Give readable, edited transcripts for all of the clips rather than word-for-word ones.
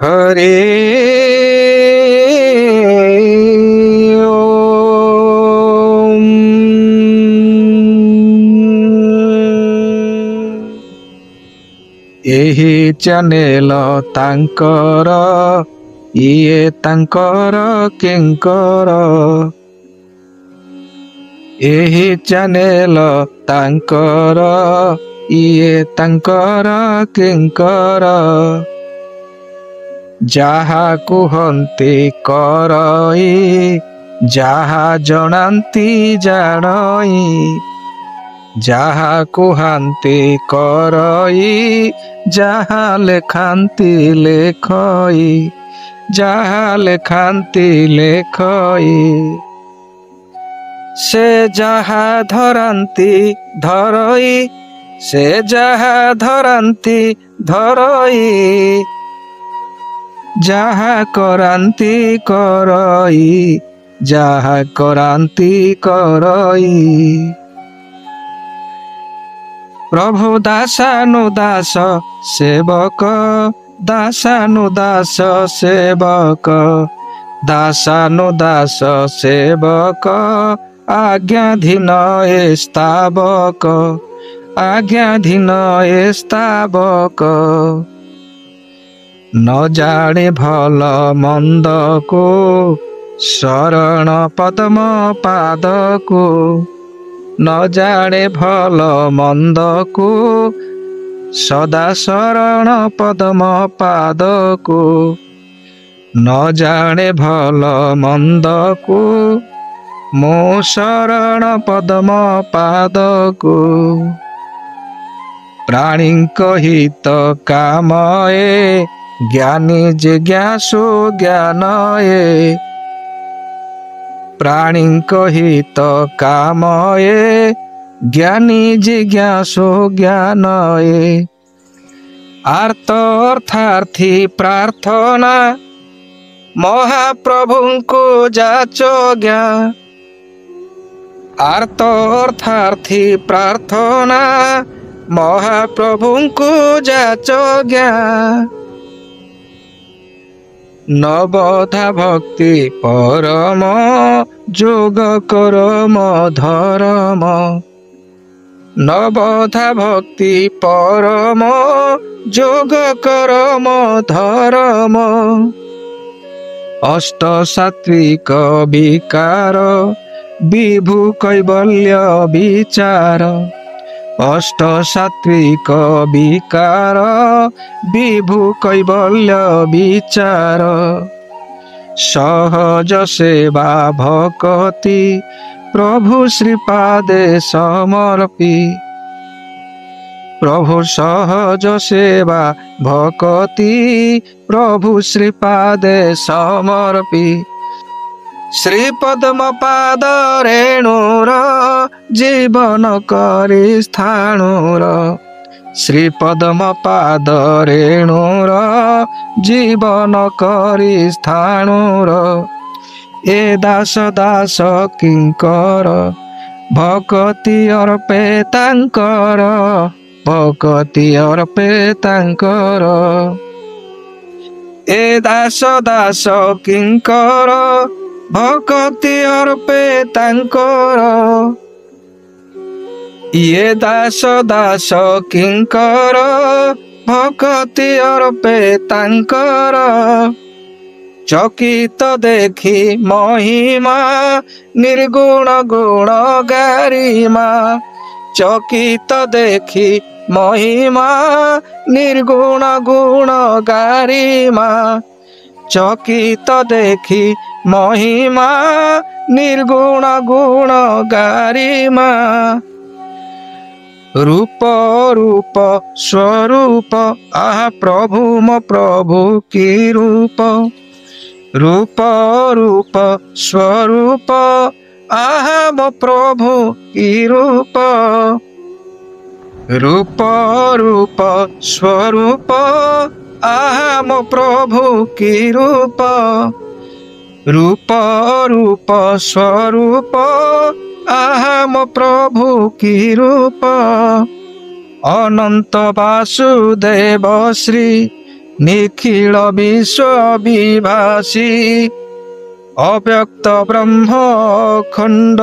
हरे ओम। एही चैनल तांकर इए तांकर किंकर, एही चैनल तांकर इए तांकर किंकर, जाहा कुहन्ति करई जाहा जनान्ति जानई, जाहा कुहन्ति करई जाहा लेखान्ति लेखई, जाहा लेखान्ति लेखई, से जाहा धरन्ति धरई से जाहा धरन्ति धरई, जाहा करान्ति करई जाहा करान्ति करई। प्रभु दासानुदास सेवक दासानुदास सेवक, दासानुदास सेवक आज्ञाधीन स्तावक, आज्ञाधीन स्तावक, न जाने भल मंद को शरण पद्म पाद को, न जाने भल मंद को सदा शरण पद्म पाद को, न जाने भल मंद को मो शरण पद्म पाद को। प्राणी हित कामये ज्ञानी जिज्ञासु ज्ञानये, प्राणी हित कामये ज्ञानी जिज्ञासु ज्ञानये। आर्त अर्थार्थी प्रार्थना महाप्रभु को जाचो ज्ञा, आर्त अर्थार्थी प्रार्थना महाप्रभु को जाचो ज्ञा। नवधा भक्ति परम जोग करम धर्म, नवधा भक्ति परम जोग करम धर्म, अष्ट सात्विक विकार विभु कैवल्य विचार, अष्ट सात्विक विकार विभु कैवल्य विचार, सहज सेवा भक्ति प्रभु श्रीपादे समर्पी, प्रभु सहज सेवा भक्ति प्रभु श्रीपादे समर्पी। श्री पद्म पाद रेणुर जीवन करी स्थाणुर, श्री पद्म पाद रेणुर जीवन करी स्थाणुर। ए दास दास किंकर भक्ति अर्पे तांकर, भक्ति अर्पे तांकर। ए दास दास किंकर भक्ति अर्पे तांकर, ये दास दास किंकर भक्ति अर्पे तांकर। चकित देखी महिमा निर्गुण गुण गारिमा, चकित देखी महिमा निर्गुण गुण गारिमा, चकित देखी महिमा निर्गुण गुण गारिमा। रूप रूप स्वरूप आहा प्रभु मो प्रभु की रूप, रूप रूप स्वरूप आहा मो प्रभु की रूप, रूप रूप स्वरूप आहा मो प्रभु की रूप, रूप रूप स्वरूप आहा मो प्रभु की रूप। अनंत वासुदेव श्री निखिल विश्व विभासी अव्यक्त ब्रह्म खंड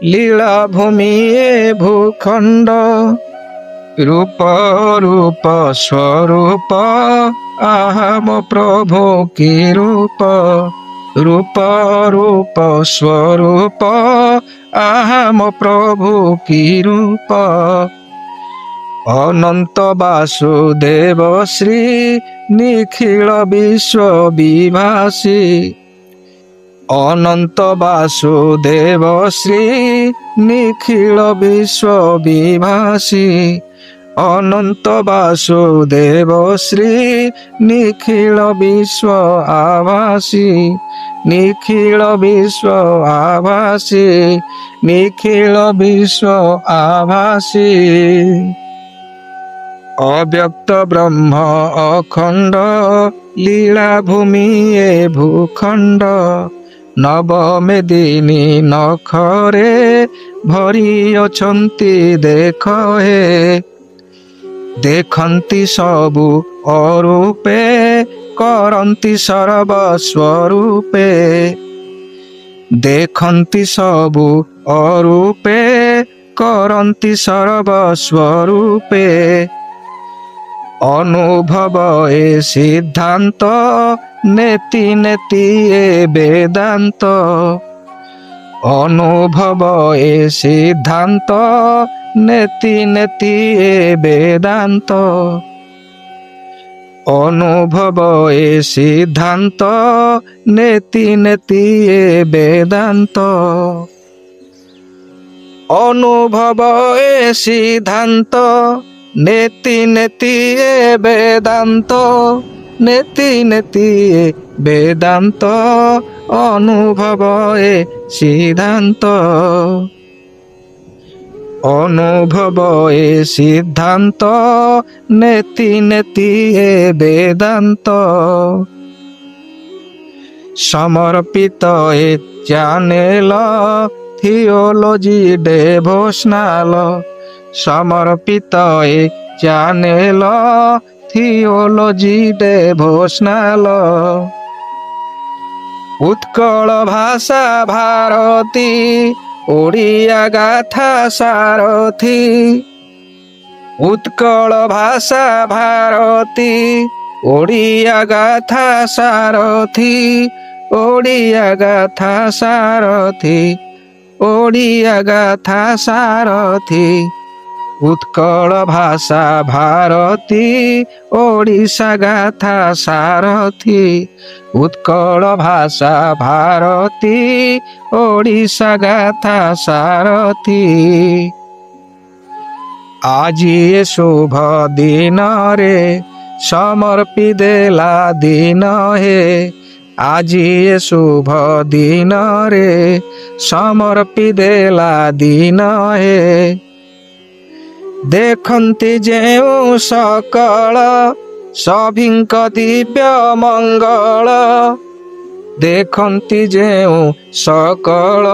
लीला भूमि भूखंड रूप रूप स्वरूप अहम प्रभु की रूप रूप रूप स्वरूप अहम प्रभु की रूप अनंत वासुदेव श्री निखिल विश्व विभासी अनंत वासुदेव श्री निखिल विश्व विभासी अनंत वासुदेव श्री निखिल विश्व आभासी निखिल विश्व आभासी निखिल विश्व आभासी अव्यक्त ब्रह्म अखंड लीला भूमि भूखंड नवमेदिनी नखरे भरी अछंती देख हे देखंती सबु अरूपे करंती सर्वस्वरूपे देखंती सबु अरूपे करंती सर्वस्वरूपे अनुभव ए सिद्धांत नेति नेति ए वेदांत अनुभव ए सिद्धांत नेति नेति ए वेदांत अनुभव ए सिद्धांत नेति नेति ए वेदांत अनुभव ए सिद्धांत नेति नेति ए वेदांत नेति नेति ए वेदांत अनुभव ए सिद्धांत अनुभव ए सिद्धांत नेति नेति ए वेदांत समर्पित ए चैनल थियोलॉजी डेवोशनल समर्पित ए चैनल थियोलॉजी डेवोशनल उत्कल भाषा भारती ओडिया गाथा सारथी उत्कल भाषा भारती ओडिया गाथा सारथी ओडिया गाथा सारथी ओडिया गाथा सारथी उत्कल भाषा भारती ओडिशा गाथा सारथी उत्कल भाषा भारती ओडिशा गाथा सारथी आज ये शुभ दिन रे समर्पी देला दिन हे आज ये शुभ दिन रे समर्पी देला दिन हे देखंती जेउ सकल सभिंक दिव्य मंगल देखंती जेउ सकल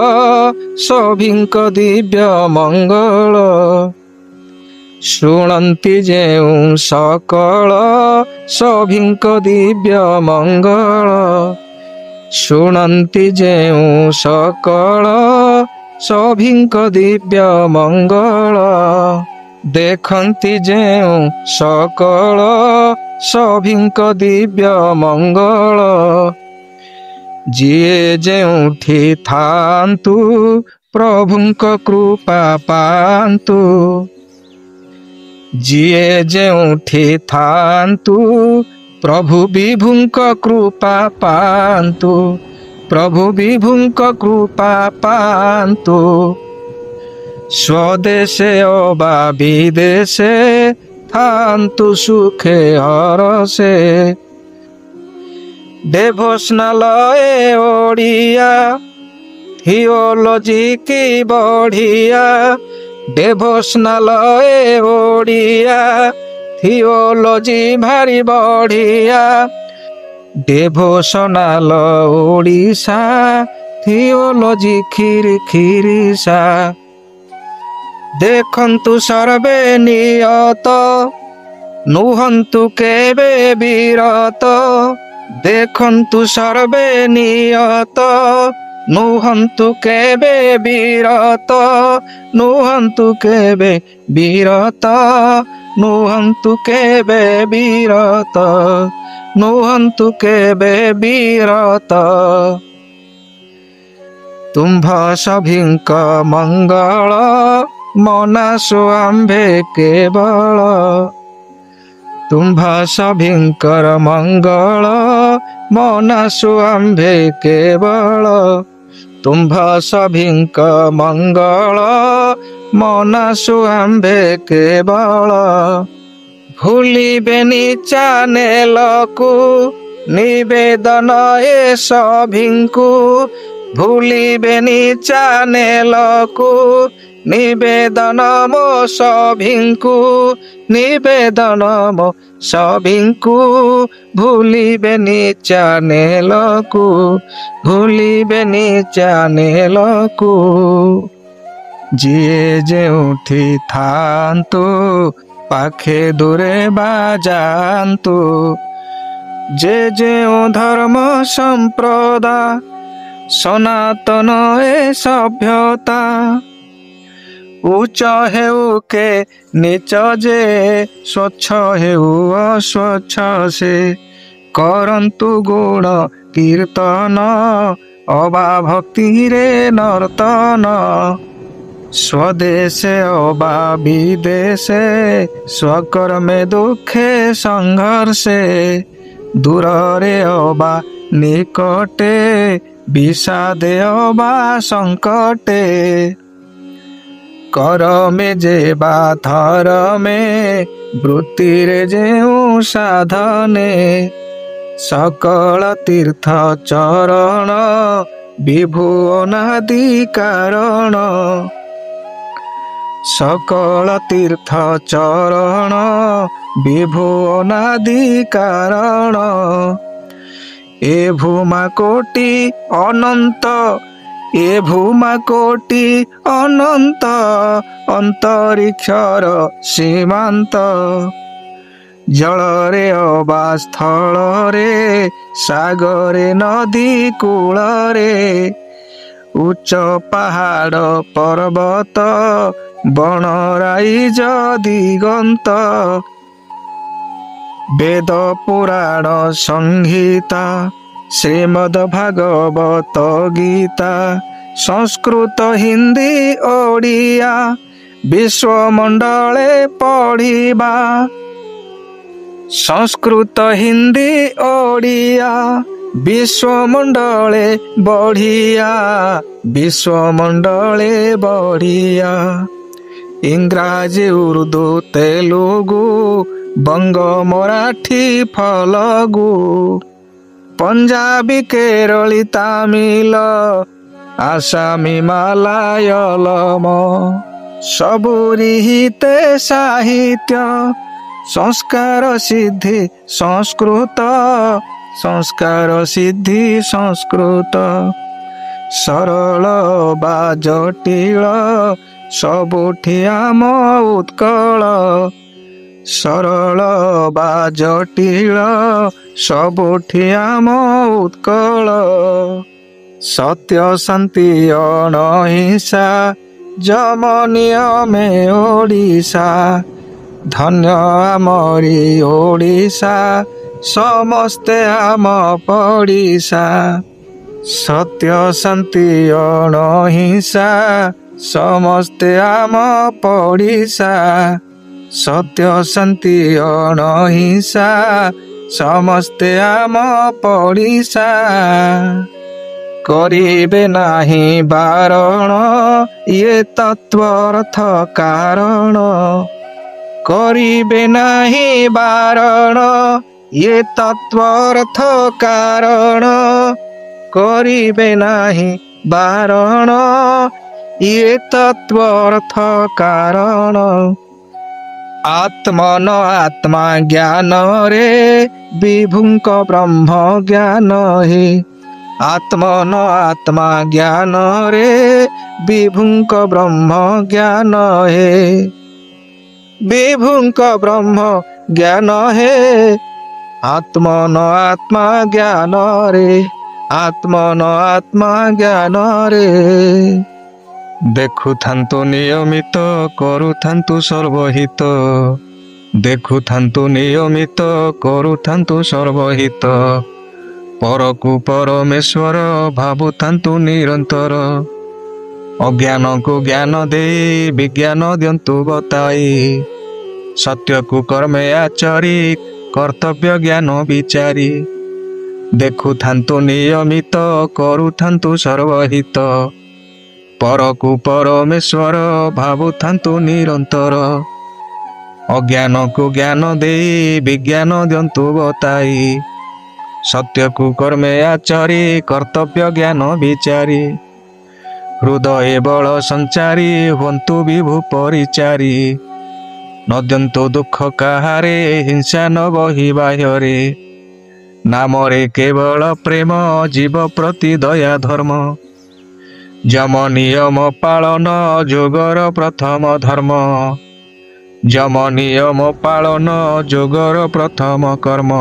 सभिंक दिव्य मंगल शुणंती जेउ सकल सभिंक दिव्य मंगल शुणंती जेउ सकल सभिंक दिव्य मंगल देखंती जेउ सकल सभिंक दिव्य मंगल जिए जेउठी थांतु प्रभुंक कृपा पांतु जिए जेउठी थांतु प्रभु विभुंक कृपा पांतु प्रभु विभुंक कृपा पांतु स्वदेशे अबा विदेशे थांतु सुखे हरसे डेवोशनल ए ओडिया थियोलॉजी की बढ़िया डेवोशनल ए ओडिया थियोलॉजी भारी बढ़िया डेवोशनल ओडिशा थियोलॉजी खीर खीरिसा देखंतु सर्वे नियत नुहन्तु केबे विरत देखन्तु सर्वे नियत नुहन्तु केबे विरत नुहन्तु केबे विरत नुहन्तु केबे विरत नुहन्तु केबे विरत। तुम्भ सभिंक मंगल मनासु आम्भे केवल तुम्भ सभिंकर मंगल मनासु आम्भे केवल तुम्भ सभिंक मंगल मनासु आम्भे केवल। भूलिबेनि चैनलकु निवेदन ए सभिंकु भूलिबेनि चैनलकु निवेदन मो सभिंकु निवेदन मो सभिंकु भूलिबेनि चैनलकु भूलिबेनि चैनलकु। जिए जेउठी थांतु पाखे दूरे बाजांतु जे धर्म संप्रदाय सनातन ए सभ्यता उच्च हेउ के नीच जे स्वच्छ हेउ अस्वच्छ से करंतु गुण कीर्तन अबा भक्ति रे नर्तन स्वदेशे अबा विदेशे स्वकर्मे दुखे संघर्षे दूर रे अबा निकटे विषादे अबा संकटे करमे जे बा धर्मे वृत्ति रे जेउ साधने सकल तीर्थ चरण विभुवनादि कारण सकल तीर्थ चरण विभुवनादि कारण। ए भूमा कोटि अनंत ए भूमा कोटि अनंत अंतरिक्षर सीमांत जल रे अबा स्थल रे सागरे नदी कूल रे उच्च पहाड़ पर्वत बन राइज दिगंत वेद पुराण संहिता श्रीमद् भागवत गीता संस्कृत हिंदी ओडिया विश्वमंडले पढ़िबा संस्कृत हिंदी ओडिया विश्वमंडले बढ़िया विश्वमंडले बढ़िया। इंग्राजी उर्दू तेलुगु बंग मराठी फलगु पंजाबी केरली तमिल आसामी मालायालम सबुरी हिते साहित्य संस्कार सिद्धि संस्कृत संस्कार सिद्धि संस्कृत सरल बा जटिल सबुठी आम उत्कल सरल बा जटिल सबुठी आम उत्कल। सत्य शांति अहिंसा जम नियमे ओडिशा धन्य आमरी ओडिशा समस्ते आम पड़िशा सत्य शांति अहिंसा समस्ते आम पड़िशा सत्य शांति अहिंसा समस्ते आम पड़िशा। करिबे नाही बारण ये तत्वर्थ कारण करिबे नाही बारण ये तत्वर्थ कारण करिबे नाही बारण ये तत्वर्थ कारण। आत्मन आत्मा ज्ञान रे विभुंक ब्रह्म ज्ञान हे आत्मन आत्मा ज्ञान रे विभुंक ब्रह्म ज्ञान हे विभुंक ब्रह्म জ্ঞান হে আত্মন আত্মা জ্ঞান রে আত্মন আত্মা জ্ঞান রে ଦେଖୁଥାନ୍ତୁ ନିୟମିତ କରୁଥାନ୍ତୁ ସର୍ବହିତ ଦେଖୁଥାନ୍ତୁ ନିୟମିତ କରୁଥାନ୍ତୁ ସର୍ବହିତ ପରକୁ ପରମେଶ୍ୱର ଭାବୁଥାନ୍ତୁ ନିରନ୍ତର ଅଜ୍ଞାନକୁ ଜ୍ଞାନ ଦେଇ ବିଜ୍ଞାନ ଦିଅନ୍ତୁ ବତାଇ ସତ୍ୟକୁ କର୍ମେ ଆଚରି କର୍ତ୍ତବ୍ୟ ଜ୍ଞାନ ବିଚାରି ଦେଖୁଥାନ୍ତୁ ନିୟମିତ କରୁଥାନ୍ତୁ ସର୍ବହିତ ପରକୁ ପରମେଶ୍ୱର ଭାବୁଥାନ୍ତୁ ନିରନ୍ତର ଅଜ୍ଞାନକୁ ଜ୍ଞାନ ଦେଇ ବିଜ୍ଞାନ ଦିଅନ୍ତୁ ବତାଇ ସତ୍ୟକୁ କର୍ମେ ଆଚରି କର୍ତ୍ତବ୍ୟ ଜ୍ଞାନ ବିଚାରି ହୃଦୟ ବଳ ସଞ୍ଚାରି ହୁଅନ୍ତୁ ବିଭୁ ପରିଚାରି ନଦିଅନ୍ତୁ ଦୁଃଖ କାହାରେ ହିଂସା ନ ବହି ବାହ୍ୟରେ ନାମରେ କେବଳ ପ୍ରେମ ଜୀବ ପ୍ରତି ଦୟା ଧର୍ମ ଯମ ନିୟମ ପାଳନ ଯୋଗର ପ୍ରଥମ ଧର୍ମ ଯମ ନିୟମ ପାଳନ ଯୋଗର ପ୍ରଥମ କର୍ମ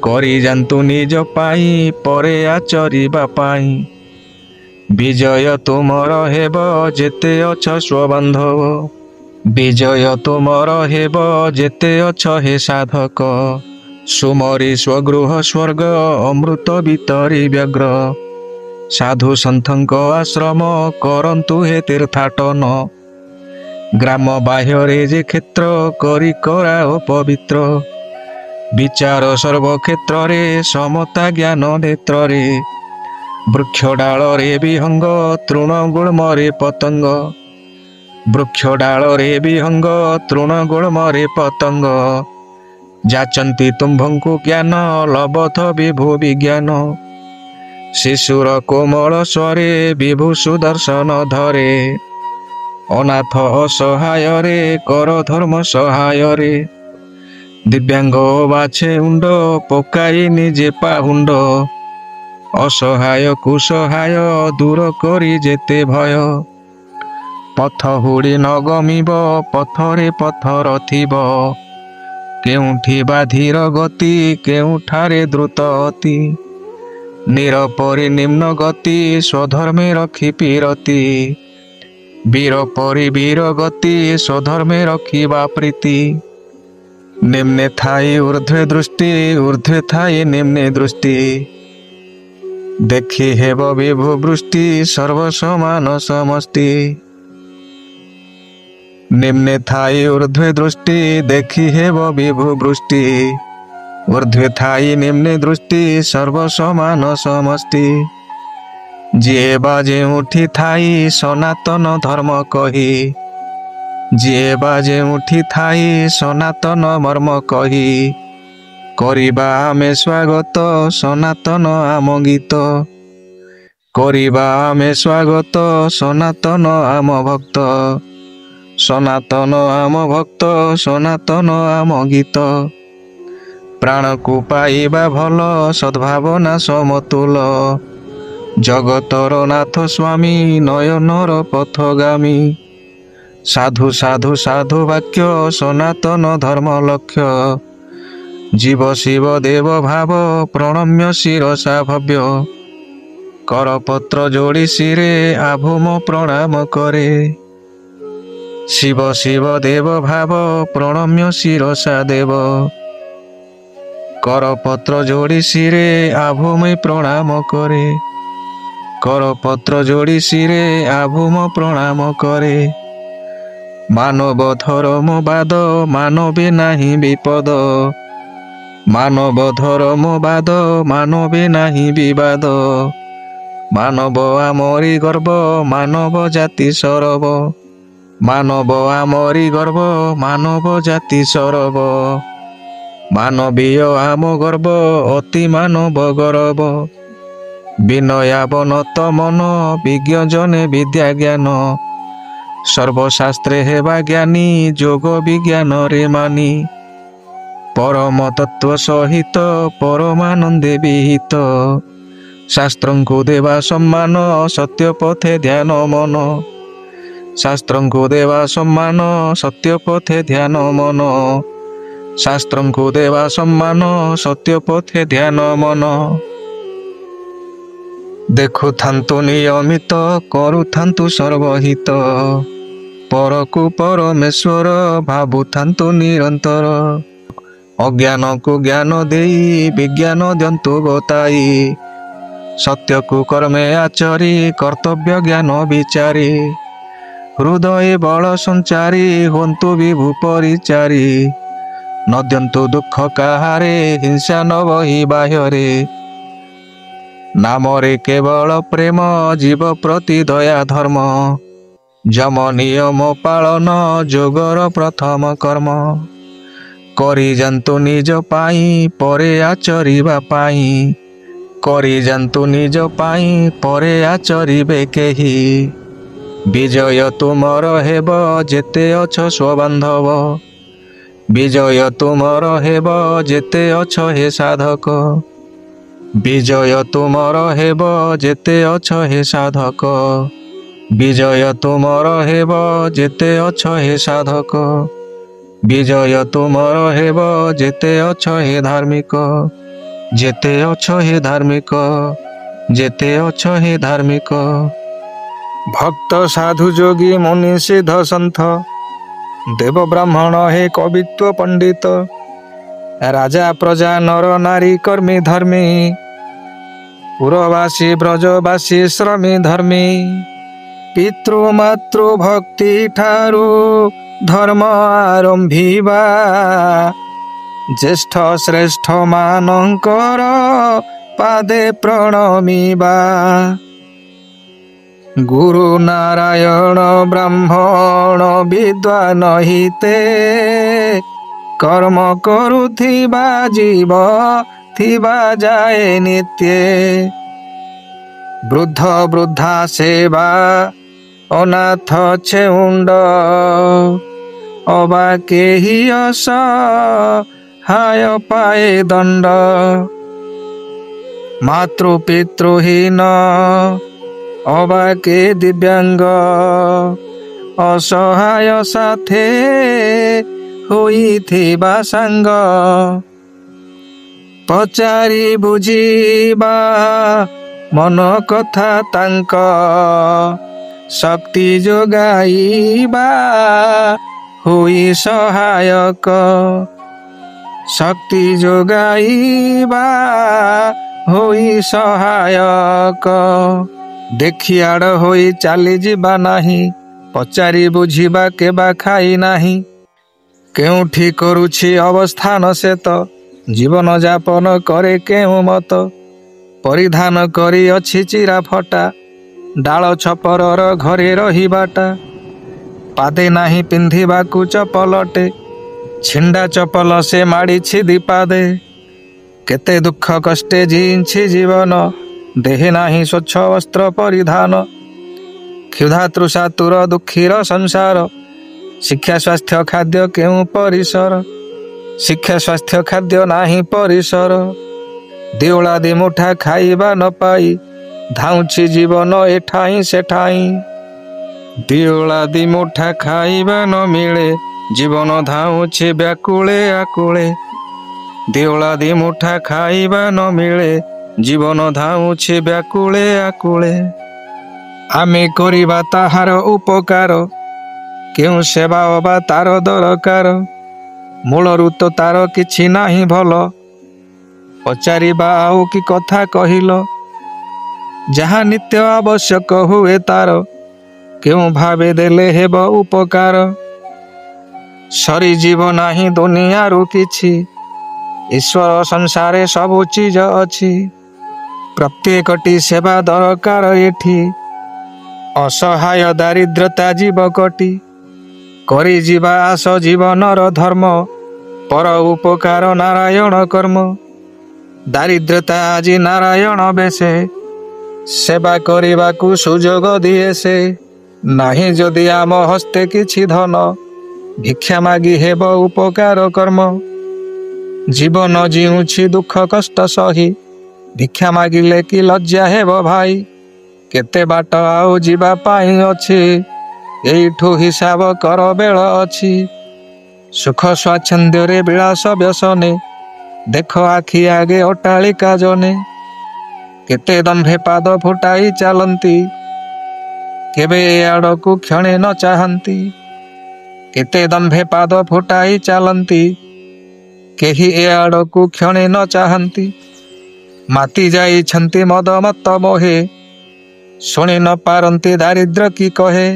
କରି ଯାନ୍ତୁ ନିଜ ପାଇଁ ପରେ ଆଚରିବା ପାଇଁ ବିଜୟ ତୁମର ହେବ ଯେତେ ଅଛ ସ୍ୱବାନ୍ଧବ ବିଜୟ ତୁମର ହେବ ଯେତେ ଅଛ ହେ ସାଧକ ସୁମରି ସ୍ୱଗୃହ ସ୍ୱର୍ଗ ଅମୃତ ଭିତରି ବ୍ୟଗ୍ର ସାଧୁ ସନ୍ଥଙ୍କ ଆଶ୍ରମ କରନ୍ତୁ ହେ ତୀର୍ଥାଟନ ଗ୍ରାମ ବାହ୍ୟରେ ଯେ କ୍ଷେତ୍ର କରି କରାଅ ପବିତ୍ର ବିଚାର ସର୍ବକ୍ଷେତ୍ରରେ ସମତା ଜ୍ଞାନ ନେତ୍ରରେ ବୃକ୍ଷ ଡାଳରେ ବିହଙ୍ଗ ତୃଣ ଗୁଳ୍ମରେ ପତଙ୍ଗ ବୃକ୍ଷ ଡାଳରେ ବିହଙ୍ଗ ତୃଣ ଗୁଳ୍ମରେ ପତଙ୍ଗ ଯାଚନ୍ତି ତୁମ୍ଭଙ୍କୁ ଜ୍ଞାନ ଲବଥ ବିଭୁ ବିଜ୍ଞାନ ଶିଶୁର କୋମଳ ସ୍ୱରେ ବିଭୁ ସୁଦର୍ଶନ ଧରେ ଅନାଥ ଅସହାୟରେ କର ଧର୍ମ ସହାୟରେ ଦିବ୍ୟାଙ୍ଗ ବାଛେ ଉଣ୍ଡ ପକାଇ ନିଜେ ପାହୁଣ୍ଡ ଅସହାୟକୁ ସହାୟ ଦୂର କରି ଯେତେ ଭୟ ପଥ ହୁଡ଼ି ନ ଗମିବ ପଥରେ ପଥର ଥିବ କେଉଁଠି ବାଧିର ଗତି କେଉଁଠାରେ ଦ୍ରୁତ ଅତି ନିରପରି ନିମ୍ନ ଗତି ସ୍ୱଧର୍ମେ ରଖି ପିରତି ବୀର ପରି ବୀର ଗତି ସ୍ୱଧର୍ମେ ରଖିବା ପ୍ରୀତି ନିମ୍ନେ ଥାଇ ଊର୍ଧ୍ୱେ ଦୃଷ୍ଟି ଊର୍ଧ୍ୱେ ଥାଇ ନିମ୍ନେ ଦୃଷ୍ଟି ଦେଖି ହେବ ବିଭୁ ବୃଷ୍ଟି ସର୍ବସମାନ ସମଷ୍ଟି ନିମ୍ନେ ଥାଇ ଊର୍ଧ୍ୱେ ଦୃଷ୍ଟି ଦେଖି ହେବ ବିଭୁ ବୃଷ୍ଟି ଊର୍ଧ୍ୱେ ଥାଇ ନିମ୍ନେ ଦୃଷ୍ଟି ସର୍ବସମାନ ସମଷ୍ଟି ଯିଏ ବା ଯେଉଁଠି ଥାଇ ସନାତନ ଧର୍ମ କହି ଯିଏ ବା ଯେଉଁଠି ଥାଇ ସନାତନ ମର୍ମ କହି କରିବା ଆମେ ସ୍ୱାଗତ ସନାତନ ଆମ ଗୀତ କରିବା ଆମେ ସ୍ୱାଗତ ସନାତନ ଆମ ଭକ୍ତ ସନାତନ ଆମ ଭକ୍ତ ସନାତନ ଆମ ଗୀତ ପ୍ରାଣକୁ ପାଇବା ଭଲ ସଦ୍ଭାବନା ସମତୁଲ ଜଗତର ନାଥ ସ୍ୱାମୀ ନୟନର ପଥଗାମୀ ସାଧୁ ସାଧୁ ସାଧୁ ବାକ୍ୟ ସନାତନ ଧର୍ମ ଲକ୍ଷ୍ୟ ଜୀବ ଶିବ ଦେବ ଭାବ ପ୍ରଣମ୍ୟ ଶିରସା ଭବ୍ୟ କରପତ୍ର ଯୋଡ଼ି ଶିରେ ଆଭୂମ ପ୍ରଣାମ କରେ ଶିବ ଶିବ ଦେବ ଭାବ ପ୍ରଣମ୍ୟ ଶିରସା ଦେବ କରପତ୍ର ଯୋଡ଼ି ଶିରେ ଆଭୂମି ପ୍ରଣାମ କରେ କରପତ୍ର ଯୋଡ଼ି ଶିରେ ଆଭୂମ ପ୍ରଣାମ କରେ ମାନବ ଧର୍ମ ବାଦ ମାନବେ ନାହିଁ ବିପଦ ମାନବ ଧର୍ମ ବାଦ ମାନବେ ନାହିଁ ବିବାଦ ମାନବ ଆମରି ଗର୍ବ ମାନବ ଜାତି ସରବ ମାନବ ଆମରି ଗର୍ବ ମାନବ ଜାତି ସରବ ମାନବୀୟ ଆମ ଗର୍ବ ଅତି ମାନବ ଗରବ ବିନୟାବନତ ମନ ବିଜ୍ଞ ଜନେ ବିଦ୍ୟା ଜ୍ଞାନ ସର୍ବଶାସ୍ତ୍ରେ ହେବା ଜ୍ଞାନୀ ଯୋଗ ବିଜ୍ଞାନରେ ମାନି ପରମ ତତ୍ଵ ସହିତ ପରମାନନ୍ଦେ ବିହିତ ଶାସ୍ତ୍ରଙ୍କୁ ଦେବା ସମ୍ମାନ ସତ୍ୟ ପଥେ ଧ୍ୟାନ ମନ ଶାସ୍ତ୍ରଙ୍କୁ ଦେବା ସମ୍ମାନ ସତ୍ୟ ପଥେ ଧ୍ୟାନ ମନ ଶାସ୍ତ୍ରଙ୍କୁ ଦେବା ସମ୍ମାନ ସତ୍ୟ ପଥେ ଧ୍ୟାନ ମନ। ଦେଖୁଥାନ୍ତୁ ନିୟମିତ କରୁଥାନ୍ତୁ ସର୍ବହିତ ପରକୁ ପରମେଶ୍ୱର ଭାବୁଥାନ୍ତୁ ନିରନ୍ତର। ଅଜ୍ଞାନକୁ ଜ୍ଞାନ ଦେଇ ବିଜ୍ଞାନ ଦିଅନ୍ତୁ ବତାଇ ସତ୍ୟକୁ କର୍ମେ ଆଚରି କର୍ତ୍ତବ୍ୟ ଜ୍ଞାନ ବିଚାରି। ହୃଦୟ ବଳ ସଞ୍ଚାରି ହୁଅନ୍ତୁ ବିଭୁ ପରିଚାରି ନ ଦିଅନ୍ତୁ ଦୁଃଖ କାହାରେ ହିଂସା ନ ବହି ବାହ୍ୟରେ। ନାମରେ କେବଳ ପ୍ରେମ ଜୀବ ପ୍ରତି ଦୟା ଧର୍ମ ଯମ ନିୟମ ପାଳନ ଯୋଗର ପ୍ରଥମ କର୍ମ। କରିଯାନ୍ତୁ ନିଜ ପାଇଁ ପରେ ଆଚରିବା ପାଇଁ କରିଯାନ୍ତୁ ନିଜ ପାଇଁ ପରେ ଆଚରିବେ କେହି। ବିଜୟ ତୁମର ହେବ ଯେତେ ଅଛ ସ୍ୱବାନ୍ଧବ ବିଜୟ ତୁମର ହେବ ଯେତେ ଅଛ ହେ ସାଧକ। ବିଜୟ ତୁମର ହେବ ଯେତେ ଅଛ ହେ ସାଧକ ବିଜୟ ତୁମର ହେବ ଯେତେ ଅଛ ହେ ସାଧକ। ବିଜୟ ତୁମର ହେବ ଯେତେ ଅଛ ହେ ଧାର୍ମିକ ଯେତେ ଅଛ ହେ ଧାର୍ମିକ ଯେତେ ଅଛ ହେ ଧାର୍ମିକ। ଭକ୍ତ ସାଧୁ ଯୋଗୀ ମୁନି ସିଦ୍ଧ ସନ୍ଥ ଦେବ ବ୍ରାହ୍ମଣ ହେ କବିତ୍ୱ ପଣ୍ଡିତ ରାଜା ପ୍ରଜା ନର ନାରୀ କର୍ମୀ ଧର୍ମୀ ପୁରବାସୀ ବ୍ରଜବାସୀ ଶ୍ରମୀ ଧର୍ମୀ। ପିତୃ ମାତୃ ଭକ୍ତି ଠାରୁ ଧର୍ମ ଆରମ୍ଭିବା ଜ୍ୟେଷ୍ଠ ଶ୍ରେଷ୍ଠ ମାନଙ୍କର ପାଦେ ପ୍ରଣମିବା। ଗୁରୁ ନାରାୟଣ ବ୍ରାହ୍ମଣ ବିଦ୍ୱାନ ହିତେ କର୍ମ କରୁଥିବା ଜୀବ ଥିବା ଯାଏ ନିତ୍ୟେ। ବୃଦ୍ଧ ବୃଦ୍ଧା ସେବା ଅନାଥ ଛେଉଣ୍ଡ ଅବା କେହି ଅସହାୟ ପାଏ ଦଣ୍ଡ। ମାତୃ ପିତୃହୀନ ଅବା କେ ଦିବ୍ୟାଙ୍ଗ ଅସହାୟ ସାଥେ ହୋଇଥିବା ସାଙ୍ଗ। ପଚାରି ବୁଝିବା ମନ କଥା ତାଙ୍କ ଶକ୍ତି ଯୋଗାଇବା ହୋଇ ସହାୟକ। ଶକ୍ତି ଯୋଗାଇବା ହୋଇ ସହାୟକ। ଦେଖିଆଡ଼ ହୋଇ ଚାଲିଯିବା ନାହିଁ ପଚାରି ବୁଝିବା କେବା ଖାଇ ନାହିଁ। କେଉଁଠି କରୁଛି ଅବସ୍ଥାନ ସେ ତ ଜୀବନ ଯାପନ କରେ କେଉଁ ମତ। ପରିଧାନ କରି ଅଛି ଚିରା ଫଟା ଡାଳ ଛପରର ଘରେ ରହିବାଟା। ପାଦେ ନାହିଁ ପିନ୍ଧିବାକୁ ଚପଲଟେ ଛିଣ୍ଡା ଚପଲ ସେ ମାଡ଼ିଛି ଦିପାଦେ। କେତେ ଦୁଃଖ କଷ୍ଟେ ଜିଇଁଛି ଜୀବନ ଦେହେ ନାହିଁ ସ୍ୱଚ୍ଛ ବସ୍ତ୍ର ପରିଧାନ। କ୍ଷୁଧା ତୃଷା ତୁର ଦୁଃଖୀର ସଂସାର ଶିକ୍ଷା ସ୍ୱାସ୍ଥ୍ୟ ଖାଦ୍ୟ କେଉଁ ପରିସର। ଶିକ୍ଷା ସ୍ୱାସ୍ଥ୍ୟ ଖାଦ୍ୟ ନାହିଁ ପରିସର। ଦିଓଳା ଦିମୁଠା ଖାଇବା ନ ପାଇ ଧାଉଁଛି ଜୀବନ ଏଠାଇଁ ସେଠାଇଁ। ଦିଓଳା ଦିମୁଠା ଖାଇବା ନ ମିଳେ ଜୀବନ ଧାଉଁଛି ବ୍ୟାକୁଳେ ଆକୁଳେ। ଦିଓଳା ଦିମୁଠା ଖାଇବା ନ ମିଳେ ଜୀବନ ଧାଉଁଛି ବ୍ୟାକୁଳେ ଆକୁଳେ। ଆମେ କରିବା ତାହାର ଉପକାର କେଉଁ ସେବା ଅବା ତାର ଦରକାର। ମୂଳରୁ ତ ତାର କିଛି ନାହିଁ ଭଲ ପଚାରିବା ଆଉ କି କଥା କହିଲ। ଯାହା ନିତ୍ୟ ଆବଶ୍ୟକ ହୁଏ ତାର କେଉଁ ଭାବେ ଦେଲେ ହେବ ଉପକାର। ସରିଯିବ ନାହିଁ ଦୁନିଆରୁ କିଛି ଈଶ୍ୱର ସଂସାରେ ସବୁ ଚିଜ ଅଛି। ପ୍ରତ୍ୟେକଟି ସେବା ଦରକାର ଏଠି ଅସହାୟ ଦାରିଦ୍ରତା ଯିବ କଟି। କରିଯିବା ଆସ ଜୀବନର ଧର୍ମ ପର ଉପକାର ନାରାୟଣ କର୍ମ। ଦାରିଦ୍ରତା ଆଜି ନାରାୟଣ ବେଶେ ସେବା କରିବାକୁ ସୁଯୋଗ ଦିଏ ସେ। ନାହିଁ ଯଦି ଆମ ହସ୍ତେ କିଛି ଧନ ଭିକ୍ଷା ମାଗି ହେବ ଉପକାର କର୍ମ। ଜୀବନ ଜିଉଁଛି ଦୁଃଖ କଷ୍ଟ ସହି ଭିକ୍ଷା ମାଗିଲେ କି ଲଜ୍ଜା ହେବ ଭାଇ। କେତେ ବାଟ ଆଉ ଯିବା ପାଇଁ ଅଛି ଏଇଠୁ ହିସାବ କର ବେଳ ଅଛି। ସୁଖ ସ୍ୱାଚ୍ଛନ୍ଦ୍ୟରେ ବିଳାସ ବ୍ୟସନେ ଦେଖ ଆଖି ଆଗେ ଅଟ୍ଟାଳିକା ଜନେ। କେତେ ଦମ୍ଭେ ପାଦ ଫୁଟାଇ ଚାଲନ୍ତି କେବେ ଏ ଆଡ଼କୁ କ୍ଷଣେ ନ ଚାହାନ୍ତି। କେତେ ଦମ୍ଭେ ପାଦ ଫୁଟାଇ ଚାଲନ୍ତି କେହି ଏ ଆଡ଼କୁ କ୍ଷଣେ ନ ଚାହାନ୍ତି। ମାତି ଯାଇଛନ୍ତି ମଦ ମତ ମୋହେ ଶୁଣି ନ ପାରନ୍ତି ଦାରିଦ୍ର୍ୟ କି କହେ।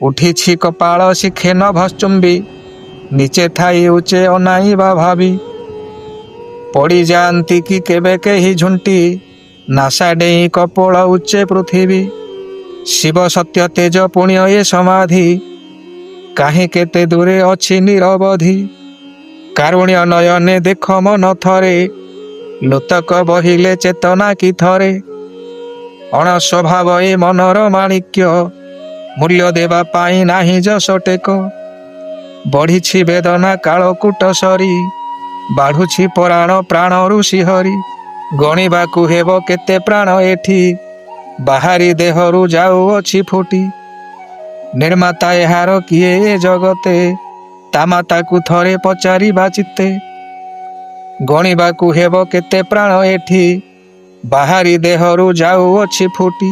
ଉଠିଛି କପାଳ ଶିଖେ ନଭଶ୍ଚୁମ୍ବୀ ନିଚେ ଥାଇ ଉଚ୍ଚେ ଅନାଇବା ଭାବି। ପଡ଼ିଯାଆନ୍ତି କି କେବେ କେହି ଝୁଣ୍ଟି ନାସା ଡେଇଁ କପୋଳ ଉଚ୍ଚେ ପୃଥିବୀ। ଶିବ ସତ୍ୟ ତେଜ ପୁଣ୍ୟ ଏ ସମାଧି କାହିଁ କେତେ ଦୂରେ ଅଛି ନିରବଧି। କାରୁଣ୍ୟ ନୟନେ ଦେଖ ମନ ଥରେ ଲୋତକ ବହିଲେ ଚେତନା କି ଥରେ। ଅଣସ୍ୱଭାବ ଏ ମନର ମାଣିକ୍ୟ ମୂଲ୍ୟ ଦେବା ପାଇଁ ନାହିଁ ଯଶ ଟେକ। ବଢ଼ିଛି ବେଦନା କାଳକୂଟ ସରି ବାଢ଼ୁଛି ପରାଣ ପ୍ରାଣରୁ ଶିହରି। ଗଣିବାକୁ ହେବ କେତେ ପ୍ରାଣ ଏଠି ବାହାରି ଦେହରୁ ଯାଉଅଛି ଫୁଟି। ନିର୍ମାତା ଏହାର କିଏ ଏ ଜଗତେ ତା ମାତାକୁ ଥରେ ପଚାରିବା ଚିତ୍ତେ। ଗଣିବାକୁ ହେବ କେତେ ପ୍ରାଣ ଏଠି ବାହାରି ଦେହରୁ ଯାଉଅଛି ଫୁଟି।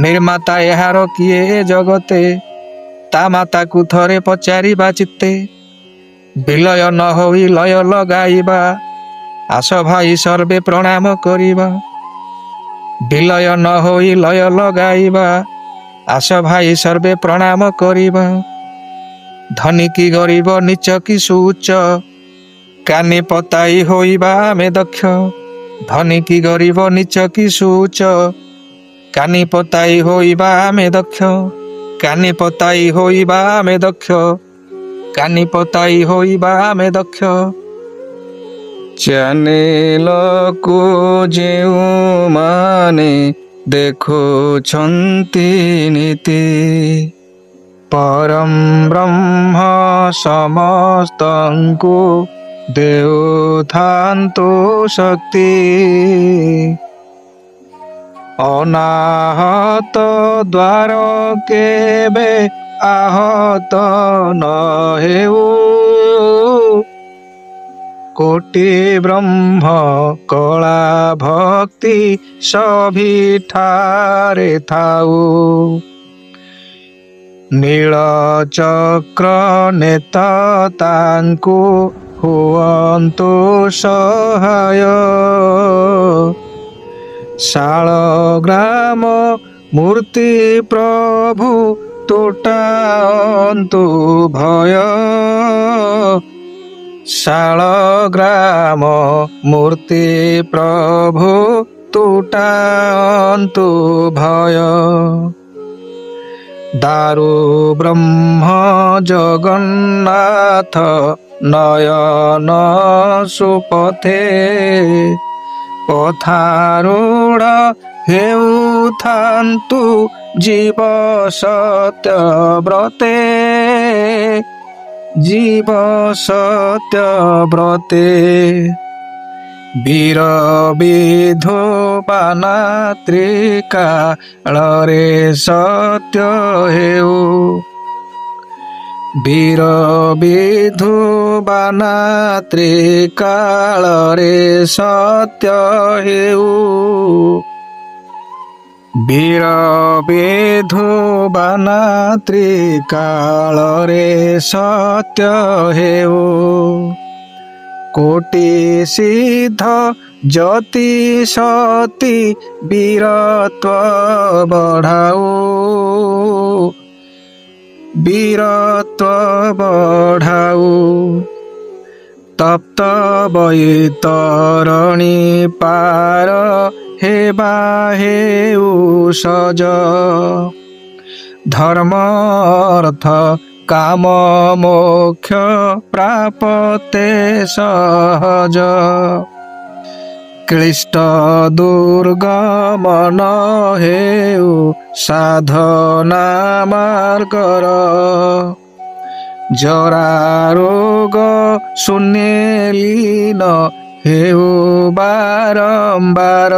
ନିର୍ମାତା ଏହାର କିଏ ଏ ଜଗତେ ତା ମାତାକୁ ଥରେ ପଚାରିବା ଚିତ୍ତେ। ବିଲୟ ନ ହୋଇ ଲୟ ଲଗାଇବା ଆସ ଭାଇ ସର୍ବେ ପ୍ରଣାମ କରିବା। ବିଲୟ ନ ହୋଇ ଲୟ ଲଗାଇବା ଆସ ଭାଇ ସର୍ବେ ପ୍ରଣାମ କରିବା। ଧନୀ କି ଗରିବ ନିଚ କି ସୁଉଚ୍ଚ କାନି ପତାଇ ହୋଇବା ଆମେ ଦକ୍ଷ। ଧନୀ କି ଗରିବ ନିଚ କି ସୁଉଚ୍ଚ କାନି ପତାଇ ହୋଇବା ଆମେ ଦକ୍ଷ। କାନି ପତାଇ ହୋଇବା ଆମେ ଦକ୍ଷ। କାନି ପତାଇ ହୋଇବା ଆମେ ଦକ୍ଷ। ଚ୍ୟାନେଲକୁ ଯେଉଁମାନେ ଦେଖୁଛନ୍ତି ନୀତି ପରମ ବ୍ରହ୍ମ ସମସ୍ତଙ୍କୁ ଦେଉଥାନ୍ତୁ ଶକ୍ତି। ଅନାହତ ଦ୍ୱାର କେବେ ଆହତ ନ ହେଉ କୋଟି ବ୍ରହ୍ମ କଳା ଭକ୍ତି ସଭିଠାରେ ଥାଉ। ନୀଳ ଚକ୍ର ନେତ ତାଙ୍କୁ ହୁଅନ୍ତୁ ସହାୟ। ଶାଳଗ୍ରାମ ମୂର୍ତ୍ତି ପ୍ରଭୁ ତୁଟାନ୍ତୁ ଭୟ। ଶାଳଗ୍ରାମ ମୂର୍ତ୍ତି ପ୍ରଭୁ ତୁଟାନ୍ତୁ ଭୟ। ଦାରୁ ବ୍ରହ୍ମ ଜଗନ୍ନାଥ ନୟନ ସୁପଥେ ପଥାରୂଢ଼ ହେଉଥାନ୍ତୁ ଜୀବ ସତ୍ୟ ବ୍ରତେ। ଜୀବ ସତ୍ୟ ବ୍ରତେ ବୀର ବିଧବାନା ତ୍ରିକାଳରେ ସତ୍ୟ ହେଉ। ବୀର ବିଧବାନା ତ୍ରିକାଳରେ ସତ୍ୟ ହେଉ। ବୀର ବିଧବାନା ତ୍ରିକାଳରେ ସତ୍ୟ ହେଉ। କୋଟି ସିଦ୍ଧ ଯତି ସତି ବୀରତ୍ୱ ବଢ଼ାଉ। ବୀରତ୍ୱ ବଢ଼ାଉ। ତପ୍ତ ବୈତରଣୀ ପାର ହେବା ହେଉ ସଜ। ଧର୍ମ ଅର୍ଥ କାମ ମୋକ୍ଷ ପ୍ରାପତେ ସହଜ। କ୍ଳିଷ୍ଟ ଦୁର୍ଗମନ ହେଉ ସାଧନା ମାର୍ଗର। ଜରା ରୋଗ ଶୂନ୍ୟ ଲୀନ ହେଉ ବାରମ୍ବାର।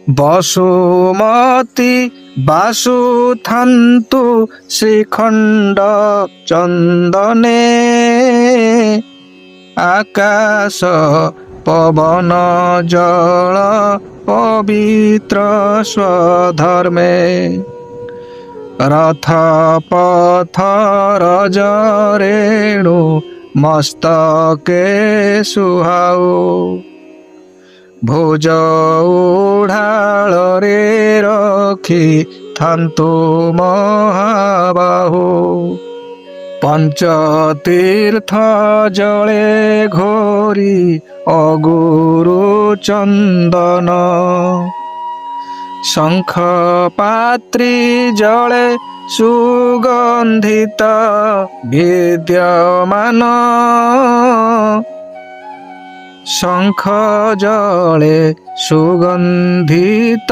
বসুমতী বাসুথান্তু শ্রীখণ্ড চন্দনে আকাশ পবন জল পবিত্র স্বধর্মে রথ পথ রজ রেণু মস্তকে সুহাও ভোজ উঢ়ାଳରେ ରଖି ଥାନ୍ତୁ ମହାବାହୁ ପଞ୍ଚତୀର୍ଥ ଜଳେ ଘୋରି ଅଗୁରୁ ଚନ୍ଦନ ଶଙ୍ଖ ପାତ୍ରୀ ଜଳେ ସୁଗନ୍ଧିତ ବିଦ୍ୟମାନ ଶଙ୍ଖ ଜଳେ ସୁଗନ୍ଧିତ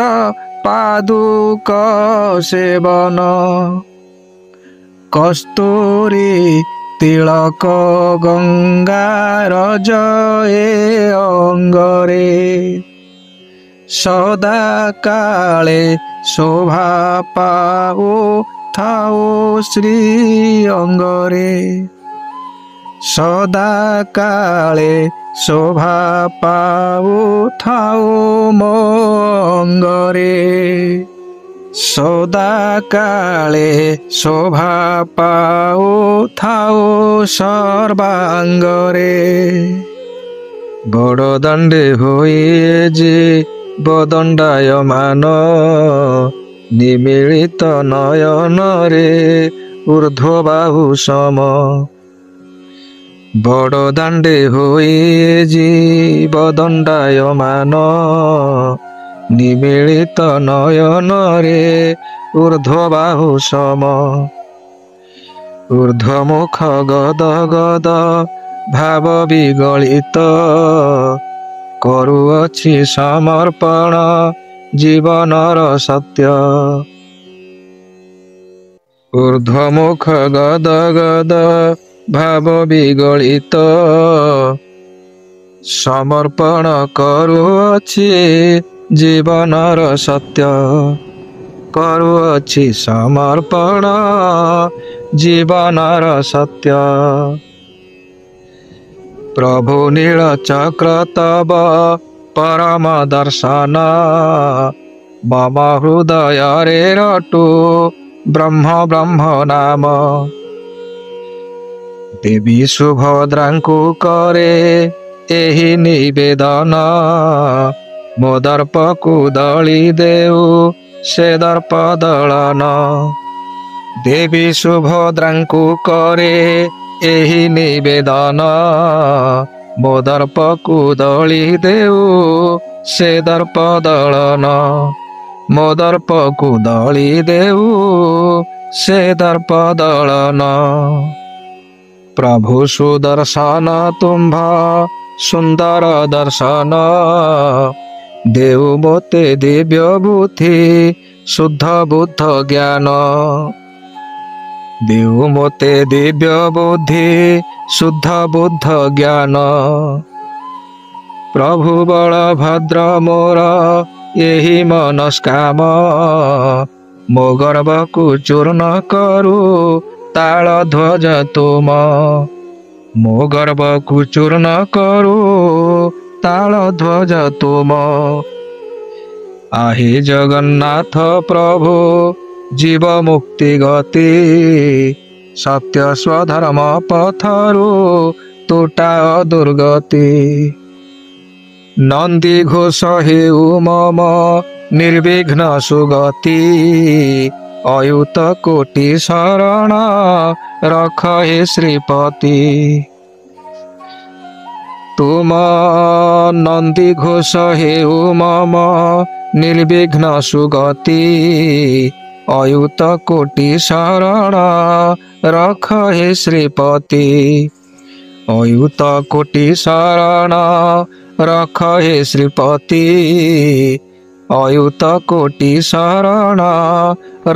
ପାଦୁକ ସେବନ କସ୍ତୁରୀ ତିଳକ ଗଙ୍ଗାରଜ ଏ ଅଙ୍ଗରେ ସଦା କାଳେ ଶୋଭା ପାଉ ଥାଉ ଶ୍ରୀ ଅଙ୍ଗରେ ସଦା କାଳେ ଶୋଭା ପାଉ ଥାଉ ମୋ ଅଙ୍ଗରେ ସଦା କାଳେ ଶୋଭା ପାଉ ଥାଉ ସର୍ବାଙ୍ଗରେ ବଡ଼ ଦାଣ୍ଡେ ହୋଇଏ ଯେ ବଦଣ୍ଡାୟମାନ ନିମିଳିତ ନୟନରେ ଊର୍ଧ୍ୱବାହୁ ସମ ବଡ଼ ଦାଣ୍ଡେ ହୋଇଏ ବଦଣ୍ଡାୟମାନ ନିମିଳିତ ନୟନରେ ଊର୍ଧ୍ୱବାହୁ ସମ ଊର୍ଧ୍ୱମୁଖ ଗଦ ଗଦ ଭାବ ବିଗଳିତ କରୁଅଛି ସମର୍ପଣ ଜୀବନର ସତ୍ୟ ଊର୍ଧ୍ୱମୁଖ ଗଦ ଗଦ ଭାବ ବିଗଳିତ ସମର୍ପଣ କରୁଅଛି ଜୀବନର ସତ୍ୟ କରୁଅଛି ସମର୍ପଣ ଜୀବନର ସତ୍ୟ ପ୍ରଭୁ ନୀଳ ଚକ୍ର ତବ ପରମ ଦର୍ଶନ ମମ ହୃଦୟରେ ରଟୁ ବ୍ରହ୍ମ ବ୍ରହ୍ମ ନାମ ଦେବୀ ସୁଭଦ୍ରାଙ୍କୁ କରେ ଏହି ନିବେଦନ ମୋ ଦର୍ପକୁ ଦଳି ଦେଉ ସେ ଦର୍ପ ଦଳନ ଦେବୀ ସୁଭଦ୍ରାଙ୍କୁ କରେ ଏହି ନିବେଦନ ମୋ ଦର୍ପକୁ ଦଳି ଦେଉ ସେ ଦର୍ପ ଦଳନ ମୋ ଦର୍ପକୁ ଦଳି ଦେଉ ସେ ଦର୍ପ ଦଳନ ପ୍ରଭୁ ସୁଦର୍ଶନ ତୁମ୍ଭ ସୁନ୍ଦର ଦର୍ଶନ ଦେଉ ମୋତେ ଦିବ୍ୟ ବୁଦ୍ଧି ଶୁଦ୍ଧ ବୁଦ୍ଧ ଜ୍ଞାନ ଦେଉ ମୋତେ ଦିବ୍ୟ ବୁଦ୍ଧି ଶୁଦ୍ଧ ବୁଦ୍ଧ ଜ୍ଞାନ ପ୍ରଭୁ ବଳଭଦ୍ର ମୋର ଏହି ମନସ୍କାମ ମୋ ଗର୍ଭକୁ ଚୂର୍ଣ୍ଣ କରୁ ତାଳ ଧ୍ୱଜ ତୁମ ମୋ ଗର୍ଭକୁ ଚୂର୍ଣ୍ଣ କରୁ ତାଳ ଧ୍ୱଜ ତୁମ ଆହି ଜଗନ୍ନାଥ ପ୍ରଭୁ ଜୀବ ମୁକ୍ତି ଗତି ସତ୍ୟ ସ୍ୱଧର୍ମ ପଥରୁ ତୁଟାଅ ଦୁର୍ଗତି ନନ୍ଦୀ ଘୋଷ ହେଉ ମମ ନିର୍ବିଘ୍ନ ସୁଗତି ଅୟୁତ କୋଟି ଶରଣ ରଖ ହେ ଶ୍ରୀପତି ତୁମ ନନ୍ଦୀ ଘୋଷ ହେଉ ମମ ନିର୍ବିଘ୍ନ ସୁଗତି ଅୟୁତ କୋଟି ଶରଣ ରଖ ହେ ଶ୍ରୀପତି ଅୟୁତ କୋଟି ଶରଣ ରଖ ହେ ଶ୍ରୀପତି ଅୟୁତ କୋଟି ଶରଣ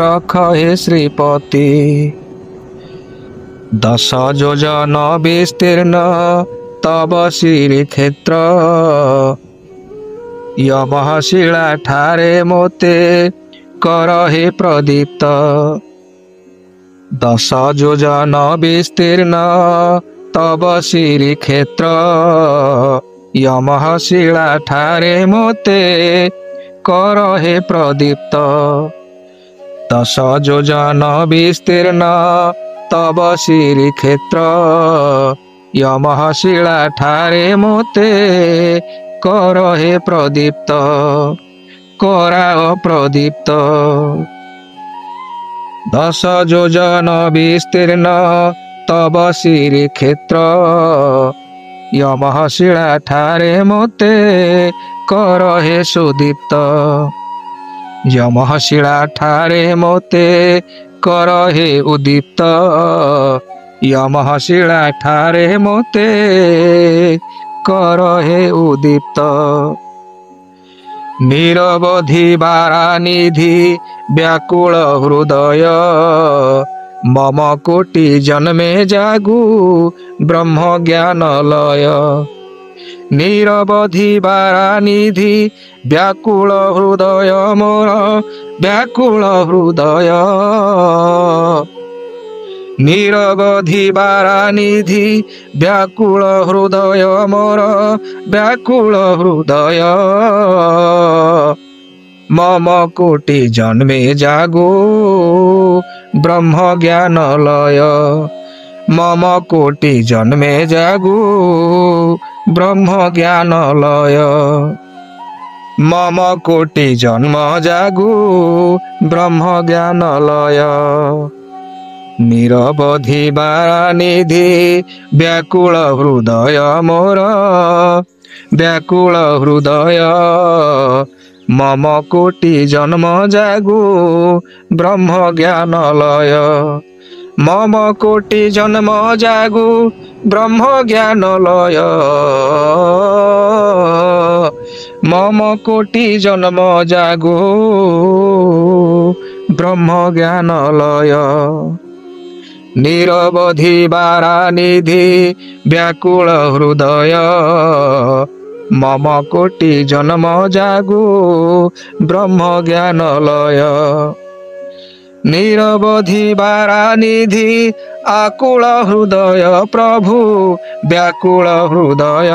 ରଖ ହେ ଶ୍ରୀପତି ଦଶ ଯୋଜନ ବିସ୍ତୀର୍ଣ୍ଣ ତବ ଶ୍ରୀକ୍ଷେତ୍ର यमशिला ठारे मोते कर हे प्रदीप्त 10 योजन विस्तीर्ण तब श्रीक्षेत्र यमशिला ठारे मोते कर हे प्रदीप्त 10 योजन विस्तीर्ण तब श्रीक्षेत्र यमशिला ठारे मोते कर हे प्रदीप्त कराओ प्रदीप्त 10 योजन विस्तीर्ण तब श्रीक्षेत्र यमशिला ठारे मोते कर हे सुदीप्त यमशिला ठारे मोते कर हे उदीप्त यमशिला ठारे मोते कर हे उदीप्त निरवधि बारानिधि व्याकुल हृदय मम कोटि जन्मे जागु ब्रह्म ज्ञान लय निरवधि बारानिधि व्याकुल हृदय मोर व्याकुल हृदय निरवधि बारानिधि व्याकुल हृदय मोर व्याकुल हृदय मम कोटि जन्मे जागो ब्रह्म ज्ञान लय मम कोटि जन्मे जागो ब्रह्म ज्ञान लय मम कोटि जन्म जागो ब्रह्म ज्ञान लय निरवधि बारानिधि व्याकुल हृदय मोर व्याकुल हृदय मम कोटि जन्म जागो ब्रह्म ज्ञान लय मम कोटि जन्म जागो ब्रह्म ज्ञान लय मम कोटि जन्म जागो ब्रह्म ज्ञान लय निरवधि बारानिधि व्याकुल हृदय मम कोटि जन्म जागो ब्रह्म ज्ञान लय निरवधि बारानिधि आकुल हृदय प्रभु व्याकुल हृदय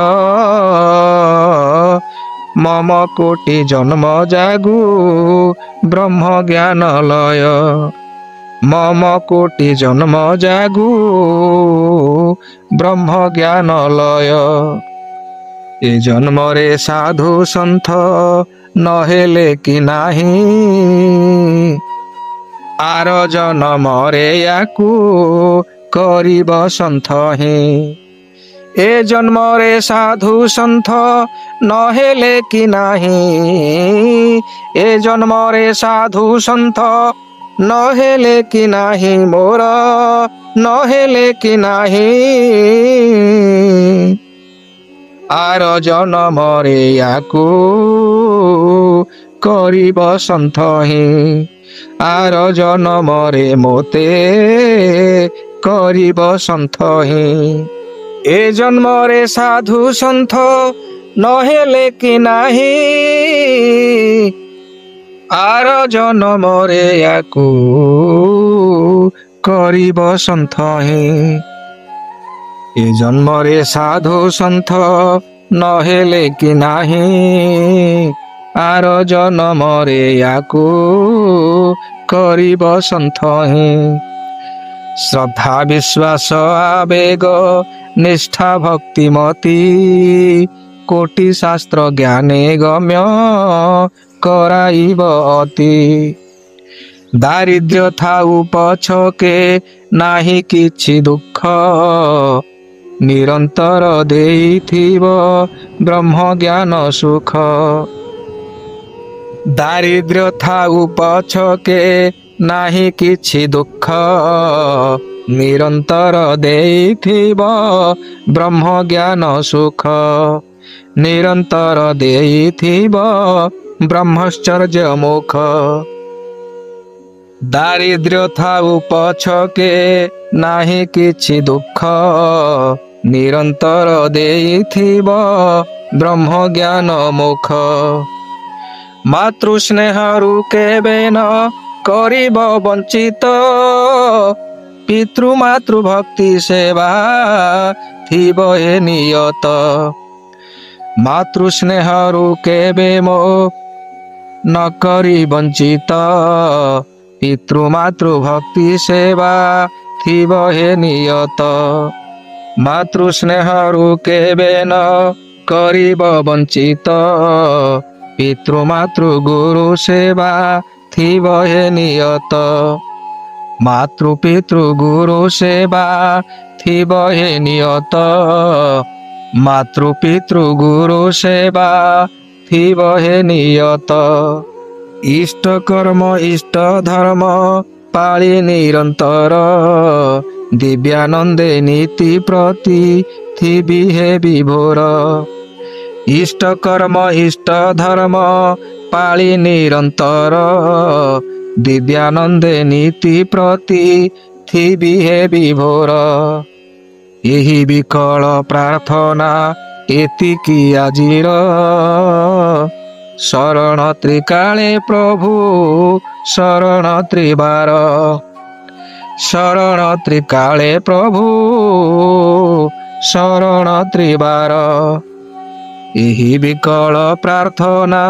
मम कोटि जन्म जागो ब्रह्म ज्ञान लय मम कोटि जन्म जागो ब्रह्म ज्ञान लय ए जन्म रे साधु सन्थ नहेले कि नाही आर जन्म रे याकू करिब सन्थ हे ए जन्म रे साधु सन्थ नहेले कि नाही ए जन्म रे साधु सन्थ नहेले कि नाही मोर नहेले कि नाही आर जन्म रे याकू करिब सन्थ हे आर जन्म रे मोते करिब सन्थ हे ए जन्म रे साधु सन्थ नहेले कि नाही आर जन्म रे याकू करिब सन्थ हे ए जन्म रे साधु सन्थ नहेले कि नाही आर जन्म रे याकू करिब सन्थ हे श्रद्धा विश्वास आवेग निष्ठा भक्तिमती कोटि शास्त्र ज्ञाने गम्य कराइब अति दारिद्र्य थाउ पछके नाही किछि दुख निरंतर देइथिब ब्रह्म ज्ञान सुख दारिद्र्य थाउ पछके नाही किछि दुख निरंतर देइथिब ब्रह्म ज्ञान सुख निरंतर देइथिब ब्रह्मचर्य मुख दारिद्र्य थाउ पछके नाही किछि दुख निरंतर देइथिब ब्रह्म ज्ञान मोक्ष मातृस्नेहरु केबे न करिब वंचित पितृ मातृ भक्ति सेवा थिब हे नियत मातृस्नेहरु केबे मो न करी वंचित पितृ मातृ भक्ति सेवा थिब हे नियत मातृस्नेहरु केबे न करिब वंचित पितृ मातृ गुरु सेवा थिब हे नियत मातृ पितृ गुरु सेवा थिब हे नियत मातृ पितृ गुरु सेवा थिब हे नियत इष्ट कर्म इष्ट धर्म पाळी निरंतर दिव्यानंदे नीति प्रति थिबि हे विभोर इष्ट कर्म इष्ट धर्म पाळी निरंतर दिव्यानंदे नीति प्रति थिबि हे विभोर यही विकल प्रार्थना एतिकी आजिर शरण त्रिकाले प्रभु शरण त्रिबार शरण त्रिकाले प्रभु शरण त्रिबार यही विकल प्रार्थना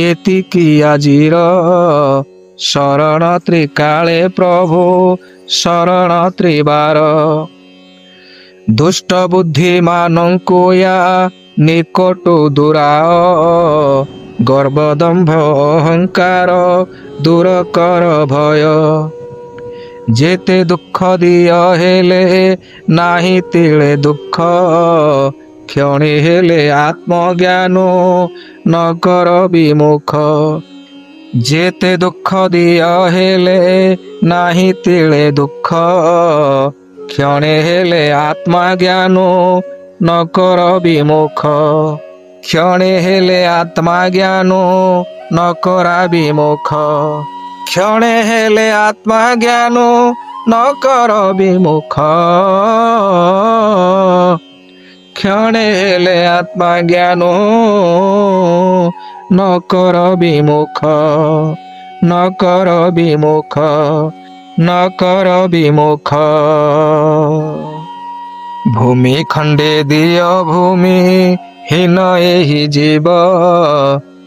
एतिकी आजिर शरण त्रिकाले प्रभु शरण त्रिबार दुष्ट बुद्धि मानंको या निकट दुराओ गर्व दंभ अहंकार दूर कर भय जेते दुख दिय हेले नाही तिले दुख क्षणे हेले आत्मज्ञान न कर विमुख जेते दुख दिय हेले नाही तिले दुख क्षणे हेले आत्मज्ञान न कर विमुख क्षणे हेले आत्मज्ञान न करा विमुख क्षणे हेले आत्मज्ञान न कर विमुख क्षणे हेले आत्मज्ञान न कर विमुख न कर विमुख न कर विमुख भूमि खंडे दिय भूमि हीन एहि जीव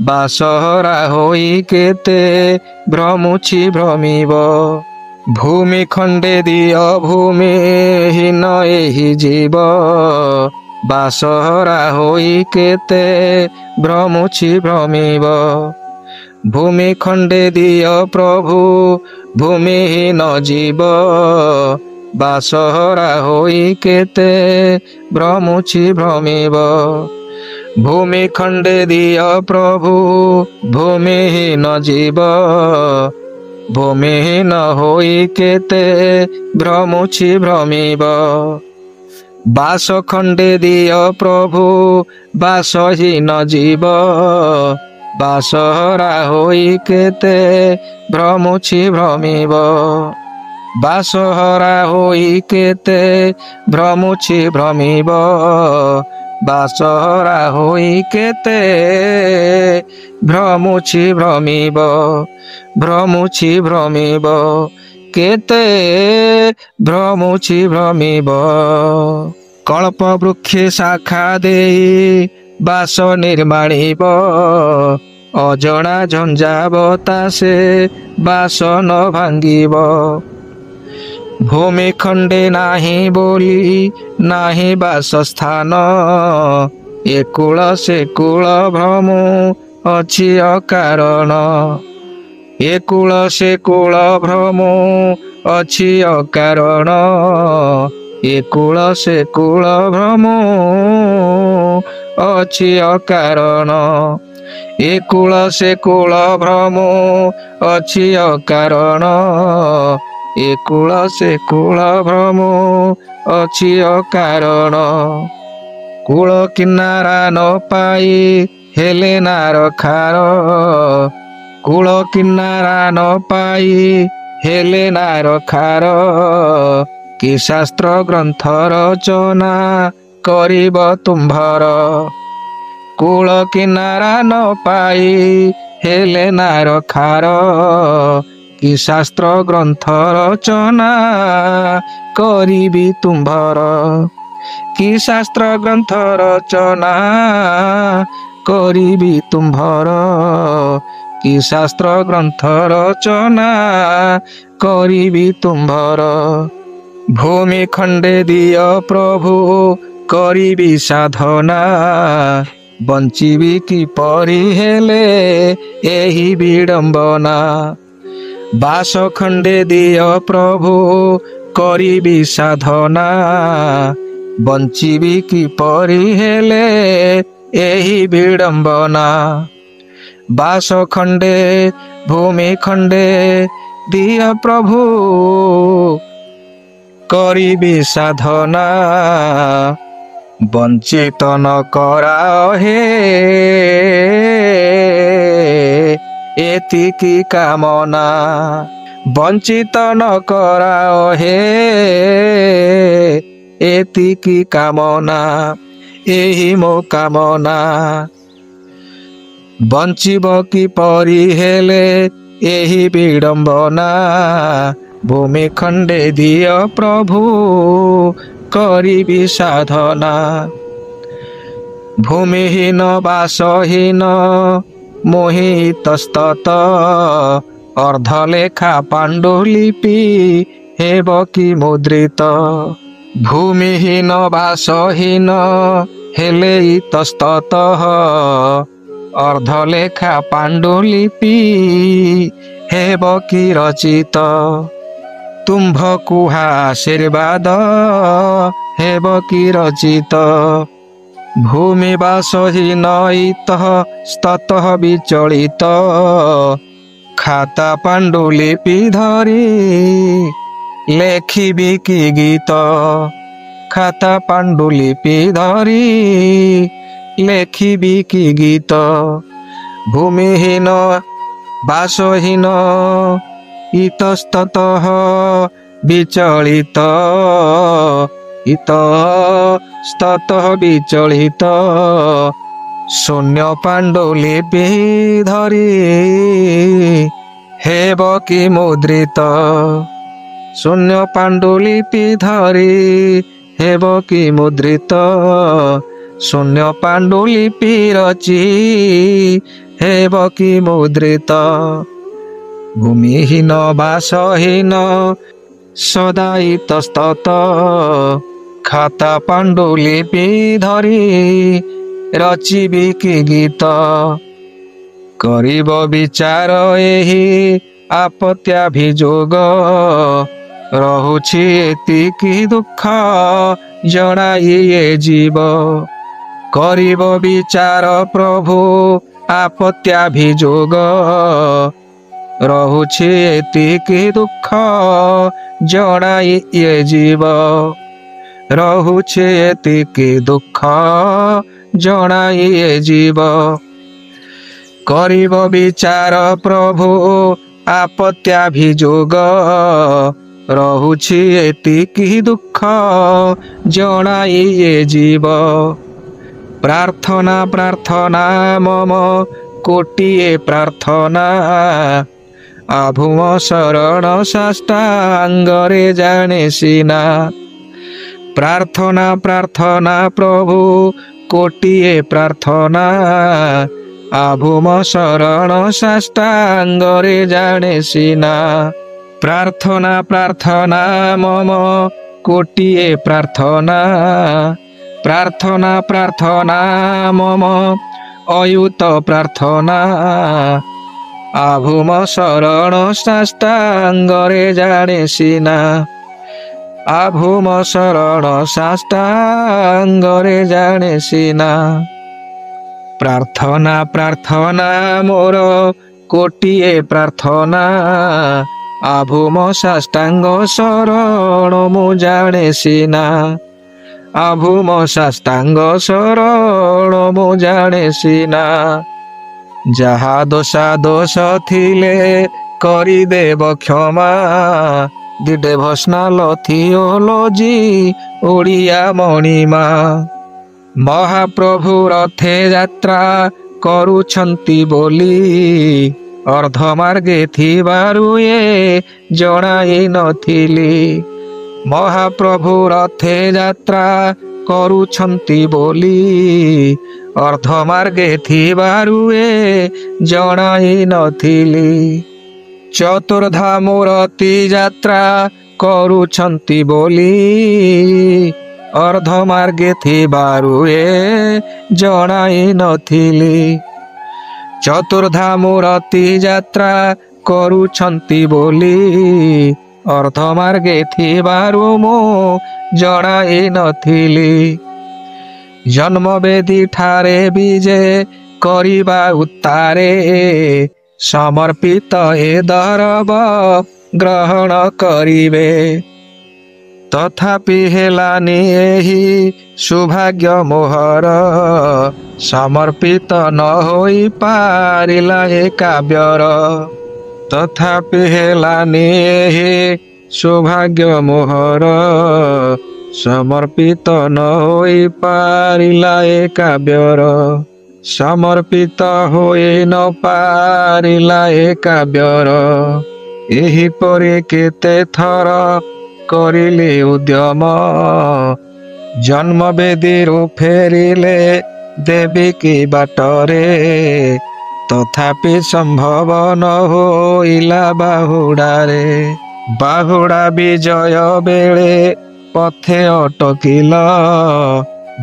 बासहरा होई केते भ्रमुछि भ्रमिब भूमि खंडे दिय भूमि हीन एहि जीव बासहरा होई केते भ्रमुछि भ्रमिब भूमि खंडे दिय प्रभु भूमिहीन जीव बासहरा होई केते भ्रमुछि भ्रमिब भूमि खंडे दिय प्रभु भूमिहीन जीव भूमिहीन होई केते भ्रमुछि भ्रमिब बास खंडे दिय प्रभु बासहीन जीव बासहरा होई केते भ्रमुछि भ्रमिब बासहरा होई केते भ्रमुछि भ्रमिब बासहरा होई केते भ्रमुछि भ्रमिब भ्रमुछि भ्रमिब केते भ्रमुछि भ्रमिब कल्प वृक्षे शाखा देई बास निर्माणिब अजणा झंझावता से बास न भांगिब भूमि खंडे नाही बोली नाही बासस्थान ए कूल से कूल भ्रम अछि अकारण ए कूल से कूल भ्रम अछि अकारण ए कूल से कूल भ्रम अछि अकारण ए कूल से कूल भ्रम अछि अकारण ए कूल से कूल भ्रम अछि अकारण कूल किनारा न पाई हेले नार खार कूल किनारा न पाई हेले नार खार कि शास्त्र ग्रंथ रचना करिब तुम्भर କୂଳ କିନାରା ନ ପାଇ ହେଲେ ନା ରଖାର କି ଶାସ୍ତ୍ର ଗ୍ରନ୍ଥ ରଚନା କରିବି ତୁମ୍ଭର କି ଶାସ୍ତ୍ର ଗ୍ରନ୍ଥ ରଚନା କରିବି ତୁମ୍ଭର କି ଶାସ୍ତ୍ର ଗ୍ରନ୍ଥ ରଚନା କରିବି ତୁମ୍ଭର ଭୂମି ଖଣ୍ଡେ ଦିଅ ପ୍ରଭୁ କରିବି ସାଧନା ବଞ୍ଚିବି କିପରି ହେଲେ ଏହି ବିଡ଼ମ୍ବନା ବାସ ଖଣ୍ଡେ ଦିଅ ପ୍ରଭୁ କରିବି ସାଧନା ବଞ୍ଚିବି କିପରି ହେଲେ ଏହି ବିଡ଼ମ୍ବନା ବାସ ଖଣ୍ଡେ ଭୂମି ଖଣ୍ଡେ ଦିଅ ପ୍ରଭୁ କରିବି ସାଧନା ବଞ୍ଚିତ ନ କରାଅ ହେ ଏତିକି କାମନା ବଞ୍ଚିତ ନ କରାଅ ହେ ଏତିକି କାମନା ଏହି ମୋ କାମନା ବଞ୍ଚିବ କିପରି ହେଲେ ଏହି ବିଡ଼ମ୍ବନା ଭୂମି ଖଣ୍ଡେ ଦିଅ ପ୍ରଭୁ କରିବି ସାଧନା ଭୂମିହୀନ ବାସହୀନ ମୋହିତସ୍ତତ ଅର୍ଦ୍ଧଲେଖା ପାଣ୍ଡୁଲିପି ହେବ କି ମୁଦ୍ରିତ ଭୂମିହୀନ ବାସହୀନ ହେଲେ ଇତସ୍ତତ ଅର୍ଦ୍ଧଲେଖା ପାଣ୍ଡୁଲିପି ହେବ କି ରଚିତ ତୁମ୍ଭ କୁହା ଆଶୀର୍ବାଦ ହେବ କି ରଚିତ ଭୂମି ବାସହୀନ ଇତଃ ସ୍ତତଃ ବିଚଳିତ ଖାତା ପାଣ୍ଡୁଲିପି ଧରି ଲେଖିବି କି ଗୀତ ଖାତା ପାଣ୍ଡୁଲିପି ଧରି ଲେଖିବି କି ଗୀତ ଭୂମିହୀନ ବାସହୀନ ଇତସ୍ତତଃ ବିଚଳିତ ଇତସ୍ତତଃ ବିଚଳିତ ଶୂନ୍ୟ ପାଣ୍ଡୁଲିପି ଧରି ହେବ କି ମୁଦ୍ରିତ ଶୂନ୍ୟ ପାଣ୍ଡୁଲିପି ଧରି ହେବ କି ମୁଦ୍ରିତ ଶୂନ୍ୟ ପାଣ୍ଡୁଲିପି ରଚି ହେବ କି ମୁଦ୍ରିତ ଭୂମିହୀନ ବାସହୀନ ସଦା ଇତସ୍ତତ ଖାତା ପାଣ୍ଡୁଲିପି ଧରି ରଚିବି କି ଗୀତ କରିବ ବିଚାର ଏହି ଆପତ୍ୟାଭିଯୋଗ ରହୁଛି ଏତିକି ଦୁଃଖ ଜଣାଇ ଏ ଜୀବ କରିବ ବିଚାର ପ୍ରଭୁ ଆପତ୍ୟାଭିଯୋଗ ରହୁଛି ଏତିକି ଦୁଃଖ ଜଣାଇ ଏ ଜୀବ ରହୁଛି ଏତିକି ଦୁଃଖ ଜଣାଇ ଏ ଜୀବ କରିବ ବିଚାର ପ୍ରଭୁ ଆପତ୍ୟାଭିଯୋଗ ରହୁଛି ଏତିକି ଦୁଃଖ ଜଣାଇ ଏ ଜୀବ ପ୍ରାର୍ଥନା ପ୍ରାର୍ଥନା ମମ କୋଟିଏ ପ୍ରାର୍ଥନା ଆଭୁମ ଶରଣ ସାଷ୍ଟାଙ୍ଗରେ ଜାଣେ ସିନା ପ୍ରାର୍ଥନା ପ୍ରାର୍ଥନା ପ୍ରଭୁ କୋଟିଏ ପ୍ରାର୍ଥନା ଆଭୁମ ଶରଣ ସାଷ୍ଟାଙ୍ଗରେ ଜାଣେ ସିନା ପ୍ରାର୍ଥନା ପ୍ରାର୍ଥନା ମମ କୋଟିଏ ପ୍ରାର୍ଥନା ପ୍ରାର୍ଥନା ପ୍ରାର୍ଥନା ମମ ଅୟୁତ ପ୍ରାର୍ଥନା ଆଭୁମ ଶରଣ ସାଷ୍ଟାଙ୍ଗରେ ଜାଣେ ସିନା ଆଭୁମ ଶରଣ ସାଷ୍ଟାଙ୍ଗରେ ଜାଣେ ସିନା ପ୍ରାର୍ଥନା ପ୍ରାର୍ଥନା ମୋର କୋଟିଏ ପ୍ରାର୍ଥନା ଆଭୁମ ସାଷ୍ଟାଙ୍ଗ ଶରଣ ମୁଁ ଜାଣେ ସିନା ଆଭୁମ ସାଷ୍ଟାଙ୍ଗ ଶରଣ ମୁଁ ଜାଣେ ସିନା ଯାହା ଦୋଷା ଦୋଷ ଥିଲେ କରିଦେବ କ୍ଷମା ଦି ଡେଭୋସନାଲ ଥିଓଲୋଜି ଓଡ଼ିଆ ମଣିମା ମହାପ୍ରଭୁ ରଥେ ଯାତ୍ରା କରୁଛନ୍ତି ବୋଲି ଅର୍ଦ୍ଧମାର୍ଗେ ଥିବାରୁ ଏ ଜଣାଇ ନଥିଲି। ମହାପ୍ରଭୁ ରଥେ ଯାତ୍ରା କରୁଛନ୍ତି ବୋଲି ଅର୍ଦ୍ଧମାର୍ଗେ ଥିବାରୁ ଏ ଜଣାଇ ନଥିଲି। ଚତୁର୍ଧାମ ରଥି ଯାତ୍ରା କରୁଛନ୍ତି ବୋଲି ଅର୍ଦ୍ଧମାର୍ଗେ ଥିବାରୁ ଏ ଜଣାଇ ନଥିଲି। ଚତୁର୍ଧାମ ରଥି ଯାତ୍ରା କରୁଛନ୍ତି ବୋଲି ଅର୍ଦ୍ଧମାର୍ଗେ ଥିବାରୁ ମୁଁ ଜଣାଇ ନଥିଲି। ଜନ୍ମବେଦୀ ଠାରେ ବିଜେ କରିବା ଉତ୍ତାରେ ସମର୍ପିତ ଏ ଦରବ ଗ୍ରହଣ କରିବେ। ତଥାପି ହେଲାନି ଏହି ସୌଭାଗ୍ୟ ମୋହର ସମର୍ପିତ ନ ହୋଇ ପାରିଲା ଏ କାବ୍ୟର। ତଥାପି ହେଲାନି ଏହି ସୌଭାଗ୍ୟ ମୋହର ସମର୍ପିତ ନ ହୋଇ ପାରିଲା ଏ କାବ୍ୟର। ସମର୍ପିତ ହୋଇ ନ ପାରିଲା ଏ କାବ୍ୟର। ଏହିପରି କେତେ ଥର କରିଲି ଉଦ୍ୟମ ଜନ୍ମବେଦୀରୁ ଫେରିଲେ ଦେବି କି ବାଟରେ। ତଥାପି ସମ୍ଭବ ନ ହୋଇଲା ବାହୁଡ଼ାରେ। ବାହୁଡ଼ା ବିଜୟ ବେଳେ ପଥେ ଅଟକିଲ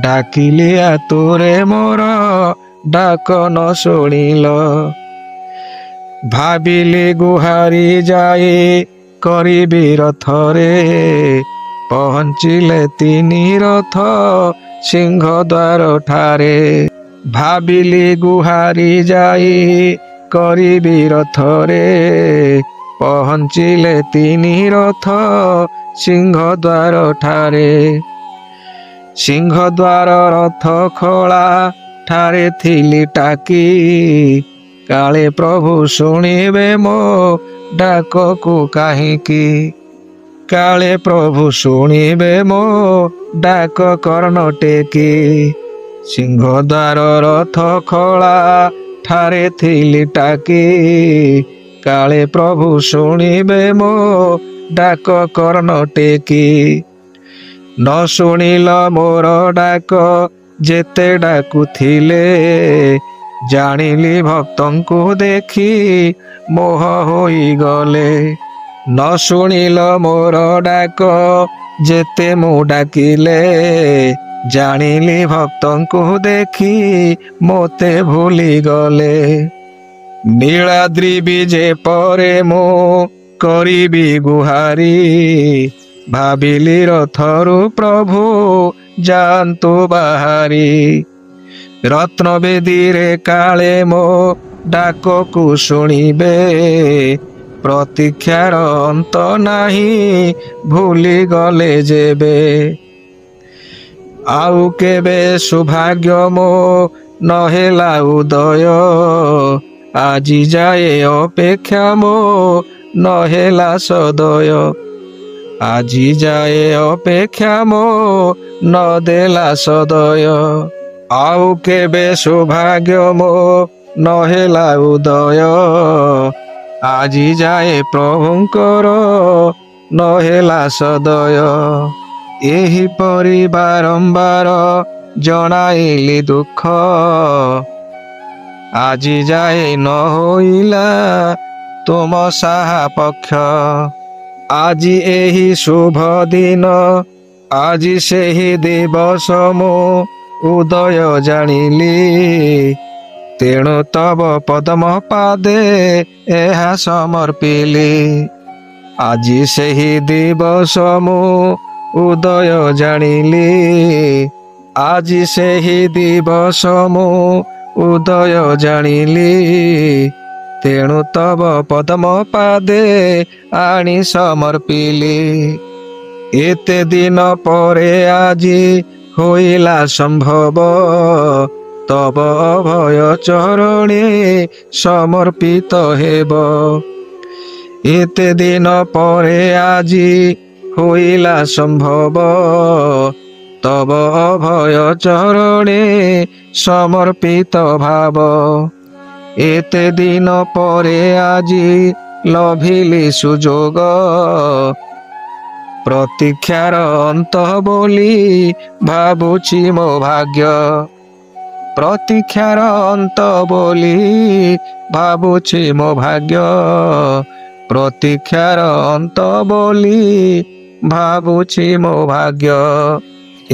ଡାକିଲି ଆତୁରେ ମୋର ଡାକ ନ ଶୁଣିଲ। ଭାବିଲି ଗୁହାରି ଯାଇ କରିବି ରଥରେ ପହଞ୍ଚିଲେ ତିନି ରଥ ସିଂହ ଦ୍ୱାର ଠାରେ। ଭାବିଲି ଗୁହାରି ଯାଇ କରିବି ରଥରେ ପହଞ୍ଚିଲେ ତିନି ରଥ ସିଂହ ଦ୍ୱାର ଠାରେ। ସିଂହ ଦ୍ୱାର ରଥ ଖୋଳା ଠାରେ ଥିଲି ଟାକି କାଳେ ପ୍ରଭୁ ଶୁଣିବେ ମୋ ଡାକକୁ କାହିଁକି। କାଳେ ପ୍ରଭୁ ଶୁଣିବେ ମୋ ଡାକ କର୍ଣ୍ଣ ଟେକି। ସିଂହ ଦ୍ୱାର ରଥ ଖୋଳା ଠାରେ ଥିଲି ଟାକି କାଳେ ପ୍ରଭୁ ଶୁଣିବେ ମୋ ଡାକ କର୍ଣ୍ଣ ଟେକି। ନ ଶୁଣିଲ ମୋର ଡାକ ଯେତେ ଡାକୁଥିଲେ ଜାଣିଲି ଭକ୍ତଙ୍କୁ ଦେଖି ମୋହ ହୋଇଗଲେ। ନ ଶୁଣିଲ ମୋର ଡାକ ଯେତେ ମୁଁ ଡାକିଲେ ଜାଣିଲି ଭକ୍ତଙ୍କୁ ଦେଖି ମୋତେ ଭୁଲିଗଲେ। ନୀଳାଦ୍ରି ବିଜେ ପରେ ମୁଁ କରିବି ଗୁହାରି ଭାବିଲି ରଥରୁ ପ୍ରଭୁ ଯାଆନ୍ତୁ ବାହାରି। ରତ୍ନବେଦୀରେ କାଳେ ମୋ ଡାକକୁ ଶୁଣିବେ ପ୍ରତୀକ୍ଷାର ଅନ୍ତ ନାହିଁ ଭୁଲିଗଲେ ଯେବେ। ଆଉ କେବେ ସୌଭାଗ୍ୟ ମୋ ନହେଲା ଉଦୟ ଆଜି ଯାଏ ଅପେକ୍ଷା ମୋ ନହେଲା ସଦୟ। ଆଜି ଯାଏ ଅପେକ୍ଷା ମୋ ନଦେଲା ସଦୟ। ଆଉ କେବେ ସୌଭାଗ୍ୟ ମୋ ନହେଲା ଉଦୟ ଆଜି ଯାଏ ପ୍ରଭୁଙ୍କର ନହେଲା ସଦୟ। ଏହିପରି ବାରମ୍ବାର ଜଣାଇଲି ଦୁଃଖ ଆଜି ଯାଏ ନ ହୋଇଲା ତୁମ ସାହା ପକ୍ଷ। ଆଜି ଏହି ଶୁଭ ଦିନ ଆଜି ସେହି ଦିବସ ମୁଁ ଉଦୟ ଜାଣିଲି ତେଣୁ ତବ ପଦ୍ମ ପାଦେ ଏହା ସମର୍ପିଲି। ଆଜି ସେହି ଦିବସ ମୁଁ ଉଦୟ ଜାଣିଲି ଆଜି ସେହି ଦିବସ ମୁଁ ଉଦୟ ଜାଣିଲି ତେଣୁ ତବ ପଦ୍ମ ପାଦେ ଆଣି ସମର୍ପିଲି। ଏତେ ଦିନ ପରେ ଆଜି ହୋଇଲା ସମ୍ଭବ ତବ ଅଭୟ ଚରଣେ ସମର୍ପିତ ହେବ। ଏତେ ଦିନ ପରେ ଆଜି ହୋଇଲା ସମ୍ଭବ তব অভয় চরণে সমর্পিত ভাব। এতে দিন পরে আজি লভিলি সুযোগ, প্রতীক্ষার অন্ত বলি ভাবুছি ମୋ ভাগ্য। প্রতীক্ষার অন্ত বলি ভাবুছি ମୋ ভাগ্য। প্রতীক্ষার অন্ত বলি ভাবুছি ମୋ ভাগ্য।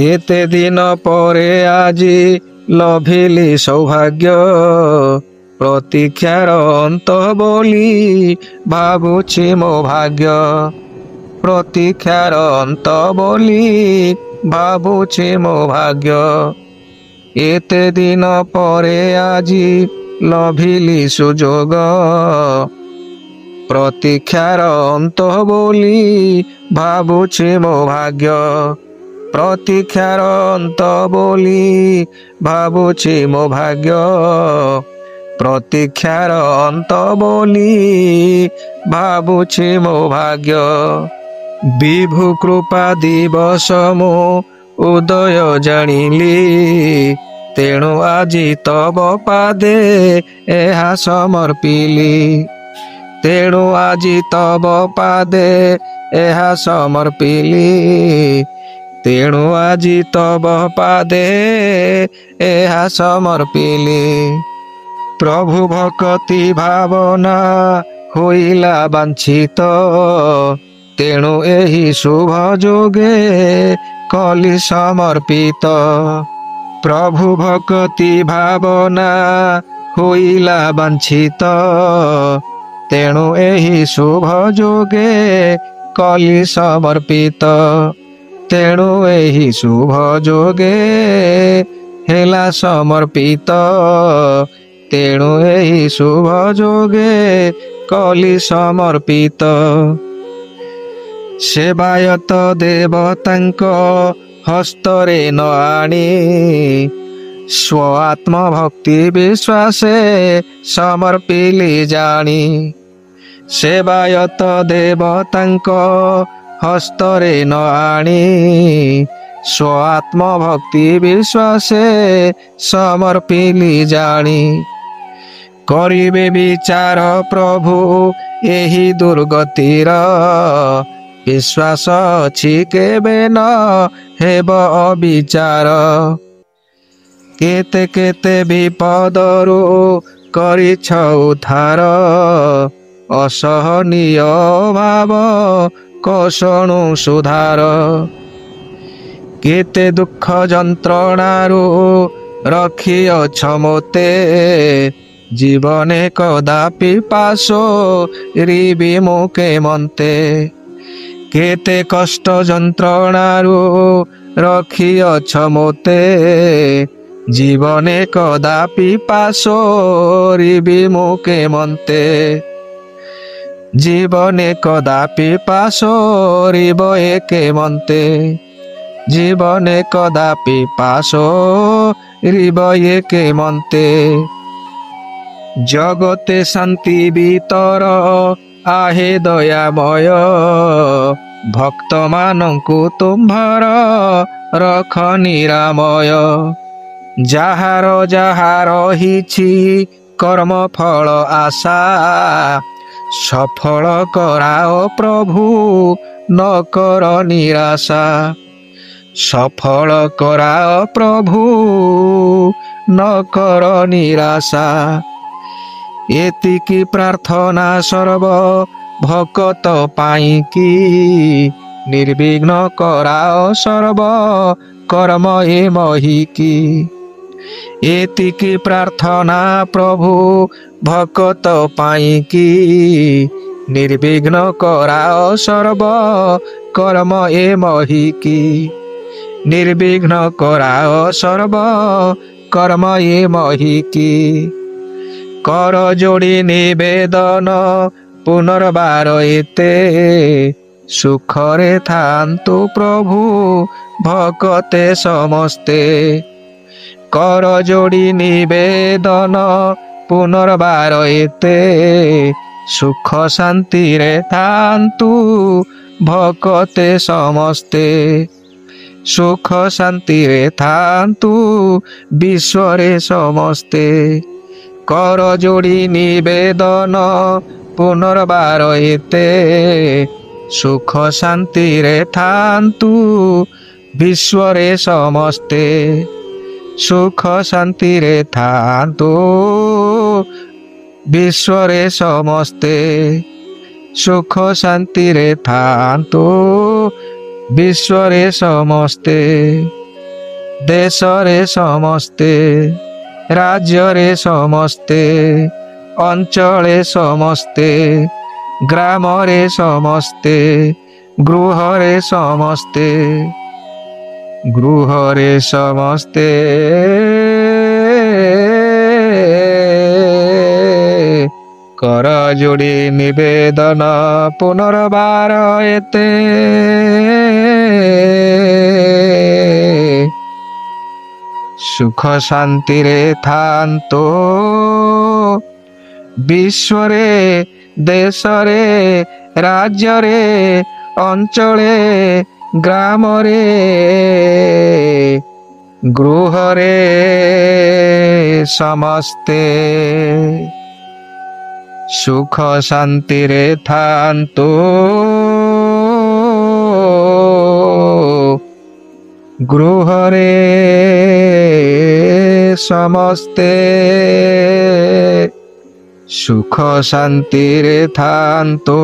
এতে দিন পরে আজি লভিলি সৌভাগ্য, প্রতীক্ষার অন্ত বলি ভাবুছি ମୋ ভাগ্য। প্রতীক্ষার অন্ত বলি ভাবুছি ମୋ ভাগ্য। এতে দিন পরে আজি লভিলি সুযোগ, প্রতীক্ষার অন্ত বলি ভাবুছি ମୋ ভাগ্য। প্রতীক্ষার অন্ত বলি ভাবুছি ମୋ ভাগ্য। প্রতীক্ষার অন্ত বলি ভাবুছি ମୋ ভাগ্য। বিভু কৃপা দিবস মো উদয় জাଣିলি, তেଣୁ আজি তব পাদে ଏହା ସମର୍ପିଲି। ତେଣୁ ଆଜି ତବ ପାଦେ ଏହା ସମର୍ପିଲି। ତେଣୁ ଆଜି ତବ ପାଦେ ଏହା ସମର୍ପିଲି। ପ୍ରଭୁ ଭକ୍ତି ଭାବନା ହୋଇଲା ବାଞ୍ଛିତ, ତେଣୁ ଏହି ଶୁଭ ଯୋଗେ କଲି ସମର୍ପିତ। ପ୍ରଭୁ ଭକ୍ତି ଭାବନା ହୋଇଲା ବାଞ୍ଛିତ, ତେଣୁ ଏହି ଶୁଭ ଯୋଗେ କଲି ସମର୍ପିତ। ତେଣୁ ଏହି ଶୁଭ ଯୋଗେ ହେଲା ସମର୍ପିତ। ତେଣୁ ଏହି ଶୁଭ ଯୋଗେ କଲି ସମର୍ପିତ। ସେବାୟତ ଦେବତାଙ୍କ ହସ୍ତରେ ନ ଆଣି, ସ୍ୱ ଆତ୍ମଭକ୍ତି ବିଶ୍ୱାସେ ସମର୍ପିଲି ଜାଣି। ସେବାୟତ ଦେବତାଙ୍କ ହସ୍ତରେ ନ ଆଣି, ସ୍ୱ ଆତ୍ମଭକ୍ତି ବିଶ୍ୱାସେ ସମର୍ପିଲି ଜାଣି। କରିବେ ବିଚାର ପ୍ରଭୁ ଏହି ଦୁର୍ଗତିର, ବିଶ୍ୱାସ ଅଛି କେବେ ନ ହେବ ଅବିଚାର। କେତେ କେତେ ବିପଦରୁ କରିଛ ଉଦ୍ଧାର, ଅସହନୀୟ ଭାବ କୋଷଣୁ ସୁଧାର। କେତେ ଦୁଃଖ ଯନ୍ତ୍ରଣାରୁ ରଖିଅଛ ମୋତେ, ଜୀବନେ କଦାପି ପାଶୋରିବି ମୁଁ କେମନ୍ତେ। କେତେ କଷ୍ଟ ଯନ୍ତ୍ରଣାରୁ ରଖିଅଛ ମୋତେ, ଜୀବନେ କଦାପି ପାଶୋରିବି ମୁଁ କେମନ୍ତେ। ଜୀବନେ କଦାପି ପାଶୋରିବ ଏ କେମନ୍ତେ। ଜୀବନେ କଦାପି ପାଶୋରିବ ଏ କେମନ୍ତେ। ଜଗତେ ଶାନ୍ତି ଭିତର आहे दयामय, भक्तमानंकु तुम्हार रख निरामय। जाहार जाहार हिछि कर्म फल आशा, सफल कराओ प्रभु न कर निराशा। सफल कराओ प्रभु न कर निराशा। एतिकी प्रार्थना सर्व भक्त पाइकी, निर्विघ्न कराओ सर्व कर्म ए महिकी। एतिकी प्रार्थना प्रभु भक्त पाइकी, निर्विघ्न कराओ सर्व कर्म ए महिकी। निर्विघ्न कराओ सर्व कर्म ए महिकी। कर जोड़ी निवेदन पुनर्बार एते, सुखरे थांतु प्रभु भक्ते समस्ते। कर जोड़ी निवेदन पुनर्बार एते, सुख शांति रे थांतु भक्ते समस्ते। ସୁଖ ଶାନ୍ତିରେ ଥାନ୍ତୁ ବିଶ୍ୱରେ ସମସ୍ତେ। କର ଯୋଡ଼ି ନିବେଦନ ପୁନର୍ବାର ଏତେ, ସୁଖ ଶାନ୍ତିରେ ଥାନ୍ତୁ ବିଶ୍ୱରେ ସମସ୍ତେ। ସୁଖ ଶାନ୍ତିରେ ଥାନ୍ତୁ ବିଶ୍ୱରେ ସମସ୍ତେ। ସୁଖ ଶାନ୍ତିରେ ଥାନ୍ତୁ ବିଶ୍ୱରେ ସମସ୍ତେ। ଦେଶରେ ସମସ୍ତେ, ରାଜ୍ୟରେ ସମସ୍ତେ, ଅଞ୍ଚଳେ ସମସ୍ତେ, ଗ୍ରାମରେ ସମସ୍ତେ, ଗୃହରେ ସମସ୍ତେ, ଗୃହରେ ସମସ୍ତେ। କର ଯୋଡ଼ି ନିବେଦନ ପୁନର୍ବାର ଏତେ, ସୁଖ ଶାନ୍ତିରେ ଥାନ୍ତୁ ବିଶ୍ୱରେ, ଦେଶରେ, ରାଜ୍ୟରେ, ଅଞ୍ଚଳେ, ଗ୍ରାମରେ, ଗୃହରେ ସମସ୍ତେ। ସୁଖ ଶାନ୍ତିରେ ଥାନ୍ତୁ ଗୃହରେ ସମସ୍ତେ। ସୁଖ ଶାନ୍ତିରେ ଥାନ୍ତୁ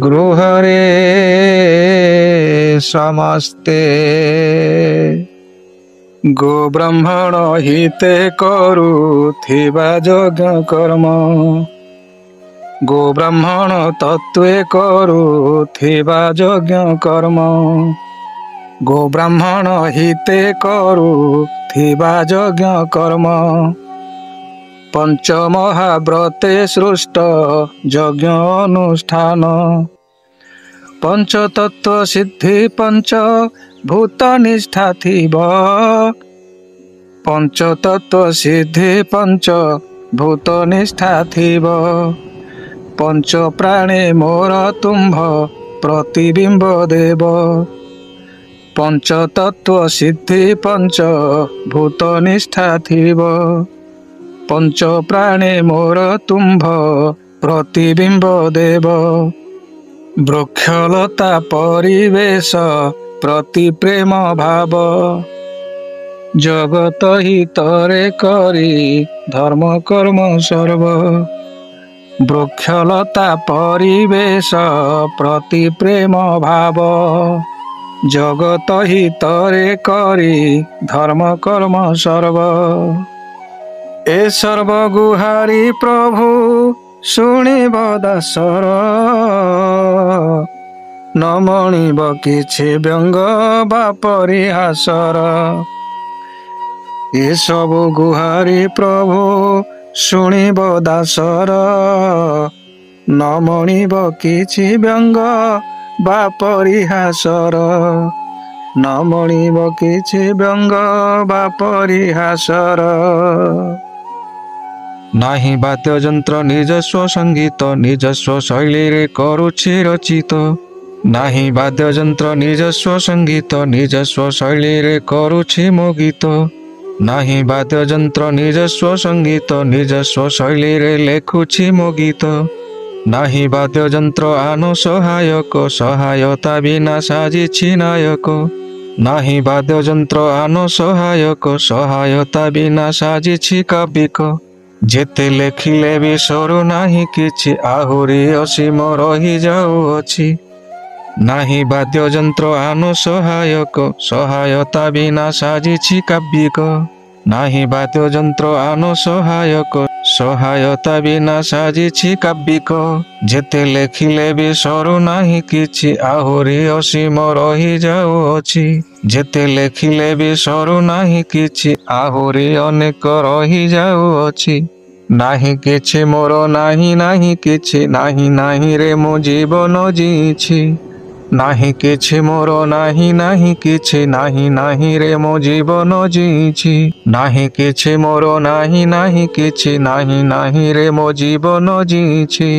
ଗୃହରେ ସମସ୍ତେ। ଗୋ ବ୍ରାହ୍ମଣ ହିତେ କରୁଥିବା ଯଜ୍ଞ କର୍ମ, ଗୋ ବ୍ରାହ୍ମଣ ତତ୍ତ୍ୱେ କରୁଥିବା ଯଜ୍ଞ କର୍ମ, ଗୋ ବ୍ରାହ୍ମଣ ହିତେ କରୁଥିବା ଯଜ୍ଞ କର୍ମ। ପଞ୍ଚମହାବ୍ରତେ ସୃଷ୍ଟ ଯଜ୍ଞ ଅନୁଷ୍ଠାନ, ପଞ୍ଚତତ୍ତ୍ୱ ସିଦ୍ଧି ପଞ୍ଚ ଭୂତ ନିଷ୍ଠା ଥିବ, ପଞ୍ଚତତ୍ତ୍ୱ ସିଦ୍ଧି ପଞ୍ଚ ଭୂତ ନିଷ୍ଠା ଥିବ। ପଞ୍ଚ ପ୍ରାଣେ ମୋର ତୁମ୍ଭ ପ୍ରତିବିମ୍ବ ଦେବ, ପଞ୍ଚତତ୍ତ୍ୱ ସିଦ୍ଧି ପଞ୍ଚ ଭୂତ ନିଷ୍ଠା ଥିବ। ପଞ୍ଚ ପ୍ରାଣେ ମୋର ତୁମ୍ଭ ପ୍ରତିବିମ୍ବ ଦେବ। ବୃକ୍ଷଲତା ପରିବେଶ ପ୍ରତି ପ୍ରେମ ଭାବ, ଜଗତ ହିତରେ କରି ଧର୍ମ କର୍ମ ସର୍ବ। ବୃକ୍ଷଲତା ପରିବେଶ ପ୍ରତି ପ୍ରେମ ଭାବ, ଜଗତ ହିତରେ କରି ଧର୍ମ କର୍ମ ସର୍ବ। ଏ ସର୍ବ ଗୁହାରି ପ୍ରଭୁ ଶୁଣିବ ଦାସର, ନ ମଣିବ କିଛି ବ୍ୟଙ୍ଗ ବା ପରିହାସର। ଏସବୁ ଗୁହାରି ପ୍ରଭୁ ଶୁଣିବ ଦାସର, ନ ମଣିବ କିଛି ବ୍ୟଙ୍ଗ ବା ପରିହାସର, ନ ମଣିବ କିଛି ବ୍ୟଙ୍ଗ ବା ପରିହାସର। ନାହିଁ ବାଦ୍ୟଯନ୍ତ୍ର ନିଜସ୍ୱ ସଙ୍ଗୀତ ନିଜସ୍ୱ ଶୈଳୀରେ କରୁଛି ରଚିତ, ନାହିଁ ବାଦ୍ୟଯନ୍ତ୍ର ନିଜସ୍ୱ ସଙ୍ଗୀତ ନିଜସ୍ୱ ଶୈଳୀରେ କରୁଛି ମୋ ଗୀତ, ନାହିଁ ବାଦ୍ୟଯନ୍ତ୍ର ନିଜସ୍ୱ ସଙ୍ଗୀତ ନିଜସ୍ୱ ଶୈଳୀରେ ଲେଖୁଛି ମୋ ଗୀତ, ନାହିଁ ବାଦ୍ୟଯନ୍ତ୍ର ଆନ ସହାୟକ ସହାୟତା ବିନା ସାଜିଛି ନାୟକ, ନାହିଁ ବାଦ୍ୟଯନ୍ତ୍ର ଆନ ସହାୟକ ସହାୟତା ବିନା ସାଜିଛି କାବ୍ୟିକ। ଯେତେ ଲେଖିଲେ ବି ସରୁ ନାହିଁ କିଛି ଆହୁରି ଅସୀମ ରହିଯାଉଅଛି, ନାହିଁ ବାଦ୍ୟଯନ୍ତ୍ର ଆନ ସହାୟକ ସହାୟତା ବିନା ସାଜିଛି କାବ୍ୟିକ, ନାହିଁ ବାଦ୍ୟଯନ୍ତ୍ର ଆନ ସହାୟକ ସହାୟତା ବିନା ସାଜିଛି କାବ୍ୟିକ। ଯେତେ ଲେଖିଲେ ବି ସରୁ ନାହିଁ କିଛି ଆହୁରି ଅସୀମ ରହିଯାଉଅଛି, ଯେତେ ଲେଖିଲେ ବି ସରୁ ନାହିଁ କିଛି ଆହୁରି ଅନେକ ରହିଯାଉଅଛି। ନାହିଁ କିଛି ମୋର ନାହିଁ ନାହିଁ କିଛି ନାହିଁ ନାହିଁ ରେ ମୁଁ ଜୀବନ ଜିଇଛି, ନାହିଁ କିଛି ମୋର ନାହିଁ ନାହିଁ କିଛି ନାହିଁ ନାହିଁ ରେ ମୁଁ ଜୀବନ ଜିଇଛି, ନାହିଁ କିଛି ମୋର ନାହିଁ ନାହିଁ କିଛି ନାହିଁ ନାହିଁ ରେ ମୋ ଜୀବନ ଜିଇଛି।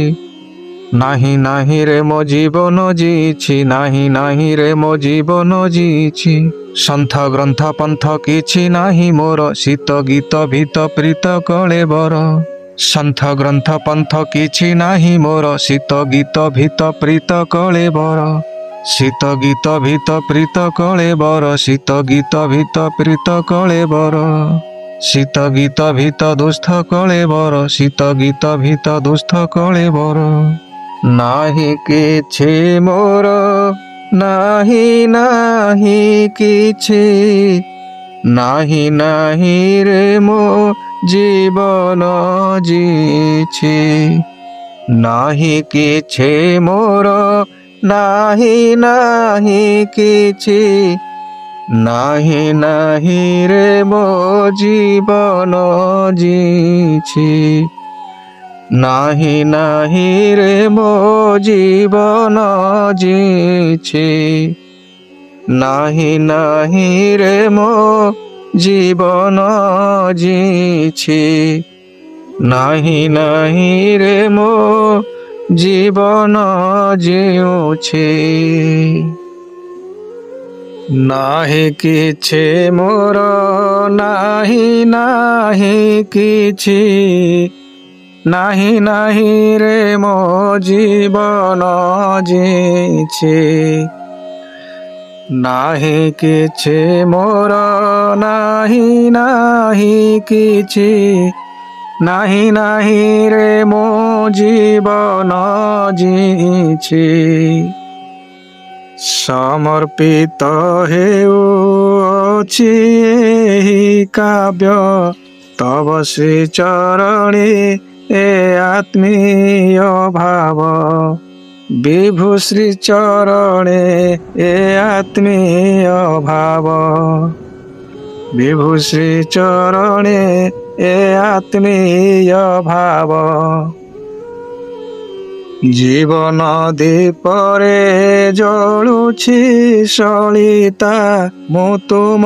ନାହିଁ ନାହିଁ ରେ ମୋ ଜୀବନ ଜିଇଛି, ନାହିଁ ନାହିଁ ରେ ମୋ ଜୀବନ ଜିଇଛି। ସନ୍ଥ ଗ୍ରନ୍ଥ ପନ୍ଥ କିଛି ନାହିଁ ମୋର, ଶୀତ ଗୀତ ଭୀତ ପ୍ରୀତ କଳେବର। ସନ୍ଥ ଗ୍ରନ୍ଥ ପନ୍ଥ କିଛି ନାହିଁ ମୋର, ଶୀତ ଗୀତ ଭୀତ ପ୍ରୀତ କଳେବର। ଶୀତ ଗୀତ ଭୀତ ପ୍ରୀତ କଳେବର, ଶୀତ ଗୀତ ଭୀତ ପ୍ରୀତ କଳେବର। ଶୀତ ଗୀତ ଭୀତ ଦୁସ୍ଥ କଳେବର, ଶୀତ ଗୀତ ଭୀତ ଦୁସ୍ଥ କଳେବର। ନାହିଁ କିଛି ମୋର, ନାହିଁ ନାହିଁ କିଛି, ନାହିଁ ନାହିଁ ରେ ମୋ ଜୀବନ ଜିଇଛି। ନାହିଁ କିଛି ମୋର, ନାହିଁ ନାହିଁ କିଛି, ନାହିଁ ନାହିଁ ରେ ମୋ ଜୀବନ ଜିଇଛି। ନାହିଁ ନାହିଁ ରେ ମୋ ଜୀବନ ଜିଇଛି। ନାହିଁ ନାହିଁ ରେ ମୋ ଜୀବନ ଜିଇଛି। ନାହିଁ ନାହିଁ ରେ ମୋ ଜୀବନ ଜିଉଛି। ନାହିଁ କିଛି ମୋର, ନାହିଁ ନାହିଁ କିଛି, ନାହିଁ ନାହିଁ ରେ ମୋ ଜୀବନ ଜିଇଛି। ନାହିଁ କିଛି ମୋର, ନାହିଁ ନାହିଁ କିଛି, ନାହିଁ ନାହିଁ ରେ ମୋ ଜୀବନ ଜିଇଛି। ସମର୍ପିତ ହେଉଅଛି ଏହି କାବ୍ୟ ତବ ଶ୍ରୀ ଚରଣୀ ଏ ଆତ୍ମୀୟ ଭାବ। ବିଭୁ ଶ୍ରୀ ଚରଣେ ଏ ଆତ୍ମୀୟ ଭାବ। ବିଭୁ ଶ୍ରୀ ଚରଣେ ଏ ଆତ୍ମୀୟ ଭାବ। ଜୀବନ ଦୀପରେ ଜଳୁଛି ସଳିତା, ମୁଁ ତୁମ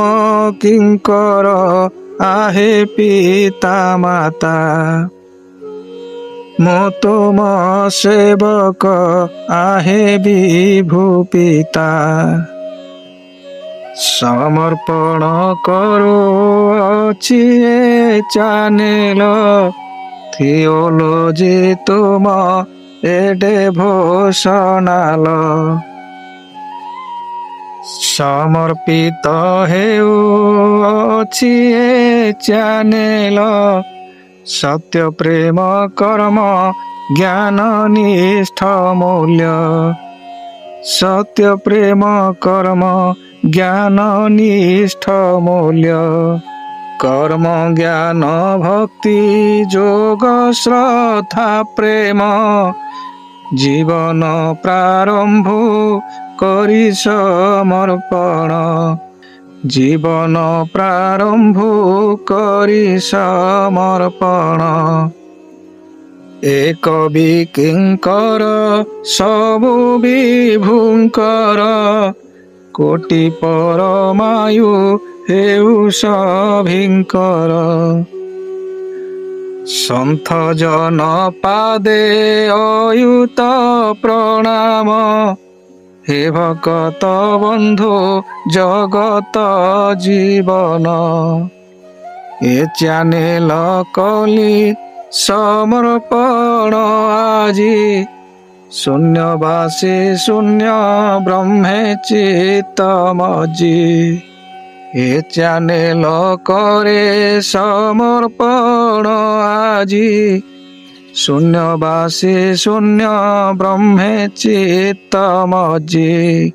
କିଙ୍କର ଆହେ ପିତା ମାତା। ମୁଁ ତୁମ ସେବକ ଆହେ ବିଭୁ ପିତା। ସମର୍ପଣ କରୁଅଛି ଏ ଚ୍ୟାନେଲ ଥିଓଲୋଜି ତୁମ ଏ ଡେଭୋସନାଲ। ସମର୍ପିତ ହେଉଅଛି ଏ ଚ୍ୟାନେଲ ସତ୍ୟ ପ୍ରେମ କର୍ମ ଜ୍ଞାନ ନିଷ୍ଠ ମୂଲ୍ୟ। ସତ୍ୟ ପ୍ରେମ କର୍ମ ଜ୍ଞାନ ନିଷ୍ଠ ମୂଲ୍ୟ। କର୍ମ ଜ୍ଞାନ ଭକ୍ତି ଯୋଗ ଶ୍ରଦ୍ଧା ପ୍ରେମ ଜୀବନ ପ୍ରାରମ୍ଭ କରି ସମର୍ପଣ। ଜୀବନ ପ୍ରାରମ୍ଭ କରି ସମର୍ପଣ। ଏକ ବିକିଙ୍କର ସବୁ ବିଭୁଙ୍କର କୋଟି ପରମାୟୁ ହେଉ ସଭିଙ୍କର। ସନ୍ଥ ଜନ ପାଦେ ଅୟୁତ ପ୍ରଣାମ। ହେ ଭକତ ବନ୍ଧୁ ଜଗତ ଜୀବନ। ଏ ଚ୍ୟାନେଲ କଲି ସମର୍ପଣ ଆଜି। ଶୂନ୍ୟବାସୀ ଶୂନ୍ୟ ବ୍ରହ୍ମେ ଚିତ୍ତ ମଜି। ଏ ଚ୍ୟାନେଲ କରେ ସମର୍ପଣ ଆଜି। ଶୂନ୍ୟବାସୀ ଶୂନ୍ୟ ବ୍ରହ୍ମେ ଚିତ୍ତ ମଜି।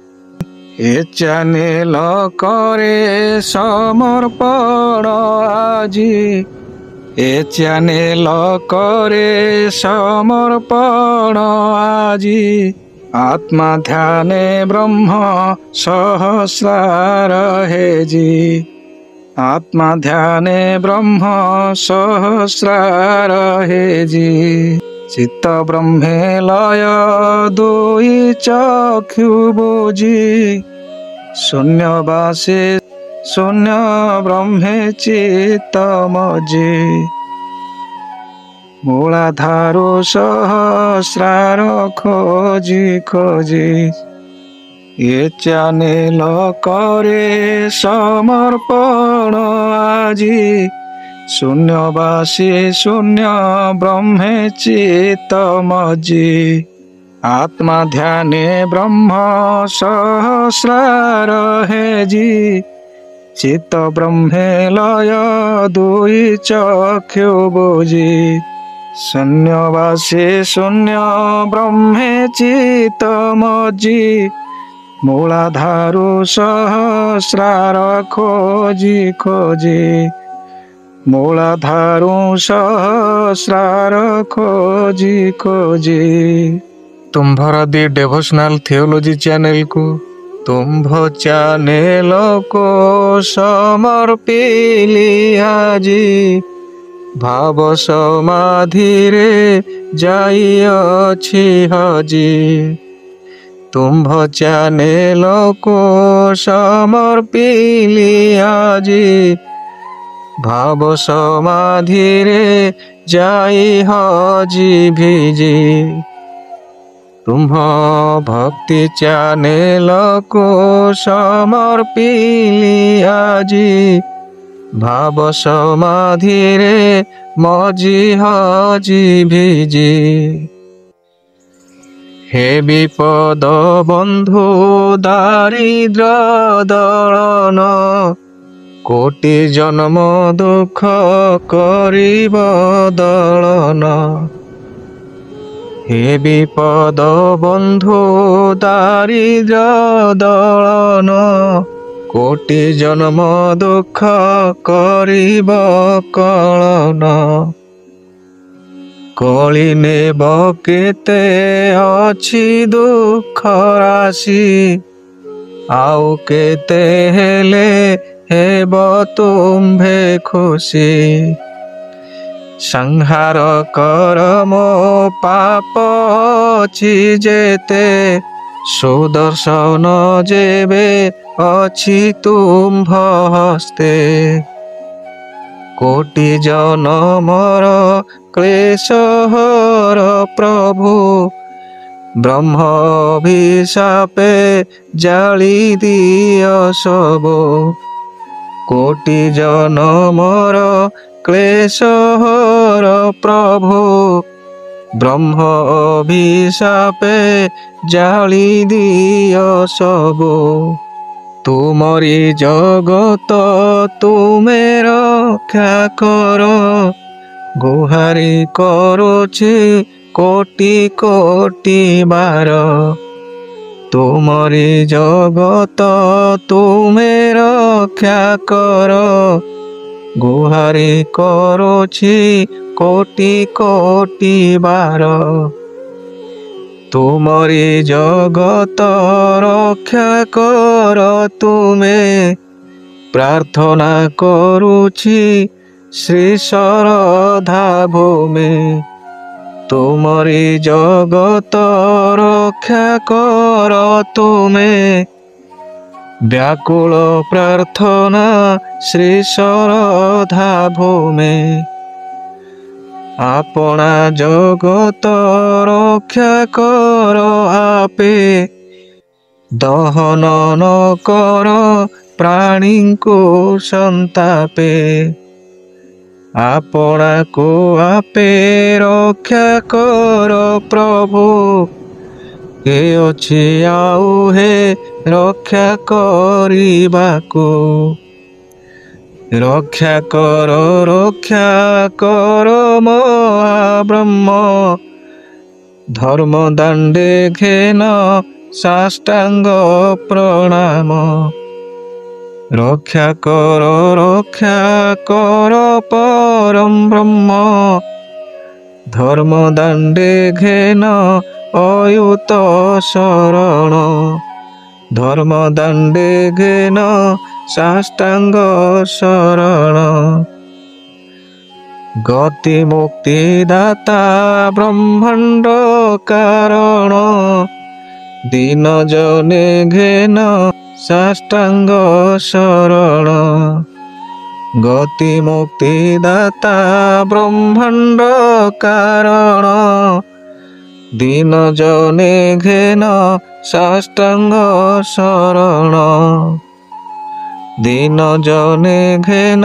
ଏ ଚ୍ୟାନେଲ କରେ ସମର୍ପଣ ଆଜି। ଏ ଚ୍ୟାନେଲ କରେ ସମର୍ପଣ ଆଜି। आत्मा ध्याने ब्रह्म सहस्रार हेजी। आत्मा ध्याने ब्रह्म सहस्रार हेजी। चित्त ब्रह्मे लय दुई चक्षु बुझी। शून्यवासी शून्य ब्रह्मे चित्त मजी। ମୂଳାଧାରୁ ସହସ୍ରାର ଖୋଜି ଖୋଜି ଏ ଚ୍ୟାନେଲ କରେ ସମର୍ପଣ ଆଜି। ଶୂନ୍ୟବାସୀ ଶୂନ୍ୟ ବ୍ରହ୍ମେ ଚିତ ମଜି। ଆତ୍ମା ଧ୍ୟାନେ ବ୍ରହ୍ମ ସହସ୍ରାର ହେଜି। ଚିତ ବ୍ରହ୍ମେ ଲୟ ଦୁଇ ଚକ୍ଷୁ ବୁଜି। ଶୂନ୍ୟବାସୀ ଶୂନ୍ୟ ବ୍ରହ୍ମେ ଚିତ ମଜି। ମୂଳାଧାରୁ ସହସ୍ରାର ଖୋଜି ଖୋଜି। ମୂଳାଧାରୁ ସହସ୍ରାର ଖୋଜି ଖୋଜି। ତୁମ୍ଭର ଦି ଡେଭୋସନାଲ ଥିଓଲୋଜି ଚ୍ୟାନେଲକୁ ତୁମ୍ଭ ଚ୍ୟାନେଲକୁ ସମର୍ପିଲି ଆଜି। ଭାବ ସମାଧିରେ ଯାଇଅଛି ହଜି। ତୁମ୍ଭ ଚ୍ୟାନେଲକୁ ସମର୍ପିଲି ଆଜି। ଭାବ ସମାଧିରେ ଯାଇ ହଜି ଭିଜି। ତୁମ୍ଭ ଭକ୍ତି ଚ୍ୟାନେଲକୁ ସମର୍ପିଲି ଆଜି। ଭାବ ସମାଧିରେ ମଜି ହଜି ଭିଜି। ହେ ବିପଦ ବନ୍ଧୁ ଦାରିଦ୍ର୍ୟ ଦଳନ। କୋଟି ଜନ୍ମ ଦୁଃଖ କରିବ ଦଳନ। ହେ ବିପଦ ବନ୍ଧୁ ଦାରିଦ୍ର୍ୟ ଦଳନ। କୋଟି ଜନ୍ମ ଦୁଃଖ କରିବ କଳନ। କଳି ନେବ କେତେ ଅଛି ଦୁଃଖ ରାଶି। ଆଉ କେତେ ହେଲେ ହେବ ତୁମ୍ଭେ ଖୁସି। ସଂହାର କର ମୋ ପାପ ଅଛି ଯେତେ। ସୁଦର୍ଶନ ଯେବେ ଅଛି ତୁମ୍ଭ ହସ୍ତେ। କୋଟି ଜନମର କ୍ଲେଶ ହର ପ୍ରଭୁ। ବ୍ରହ୍ମ ଅଭିଶାପେ ଜାଳି ଦିଅ ସବୁ। କୋଟି ଜନମର କ୍ଲେଶ ହର ପ୍ରଭୁ। ବ୍ରହ୍ମ ଅଭିଶାପେ ଜାଳି ଦିଅ ସବୁ। ତୁମରି ଜଗତ ତୁମେ ରକ୍ଷା କର। ଗୁହାରି କରୁଛି କୋଟି କୋଟି ବାର। ତୁମରି ଜଗତ ତୁମେ ରକ୍ଷା କର। ଗୁହାରି କରୁଛି କୋଟି କୋଟି ବାର। ତୁମରି ଜଗତ ରକ୍ଷା କର ତୁମେ। ପ୍ରାର୍ଥନା କରୁଛି ଶ୍ରୀ ଶରଧା ଭୂମି। ତୁମରି ଜଗତ ରକ୍ଷା କର ତୁମେ। ବ୍ୟାକୁଳ ପ୍ରାର୍ଥନା ଶ୍ରୀ ଶରଧା ଭୂମି। ଆପଣା ଜଗତ ରକ୍ଷା କର ଆପେ। ଦହନ ନ କର ପ୍ରାଣୀଙ୍କୁ ସନ୍ତାପେ। ଆପଣାକୁ ଆପେ ରକ୍ଷା କର ପ୍ରଭୁ। କେ ଅଛି ଆଉ ହେ ରକ୍ଷା କରିବାକୁ। ରକ୍ଷା କର ମହାବ୍ରହ୍ମ। ଧର୍ମ ଦାଣ୍ଡେ ଘେନ ସାଷ୍ଟାଙ୍ଗ ପ୍ରଣାମ। ରକ୍ଷା କର ପରମ ବ୍ରହ୍ମ। ଧର୍ମ ଦାଣ୍ଡେ ଘେନ ଅୟୁତ ଶରଣ। ଧର୍ମ ଦାଣ୍ଡେ ଘେନ ସାଷ୍ଟାଙ୍ଗ ଶରଣ। ଗତି ମୁକ୍ତି ଦାତା ବ୍ରହ୍ମାଣ୍ଡ କାରଣ। ଦିନ ଜନେ ଘେନ ସାଷ୍ଟାଙ୍ଗ ଶରଣ। গতি মুক্তি দাতা ব্রহ্মাণ্ড কারণ দিন জনে ঘেন সাষ্টাঙ্গ শরণ দিন জনে ঘেন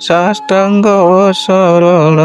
সাষ্টাঙ্গ শরণ।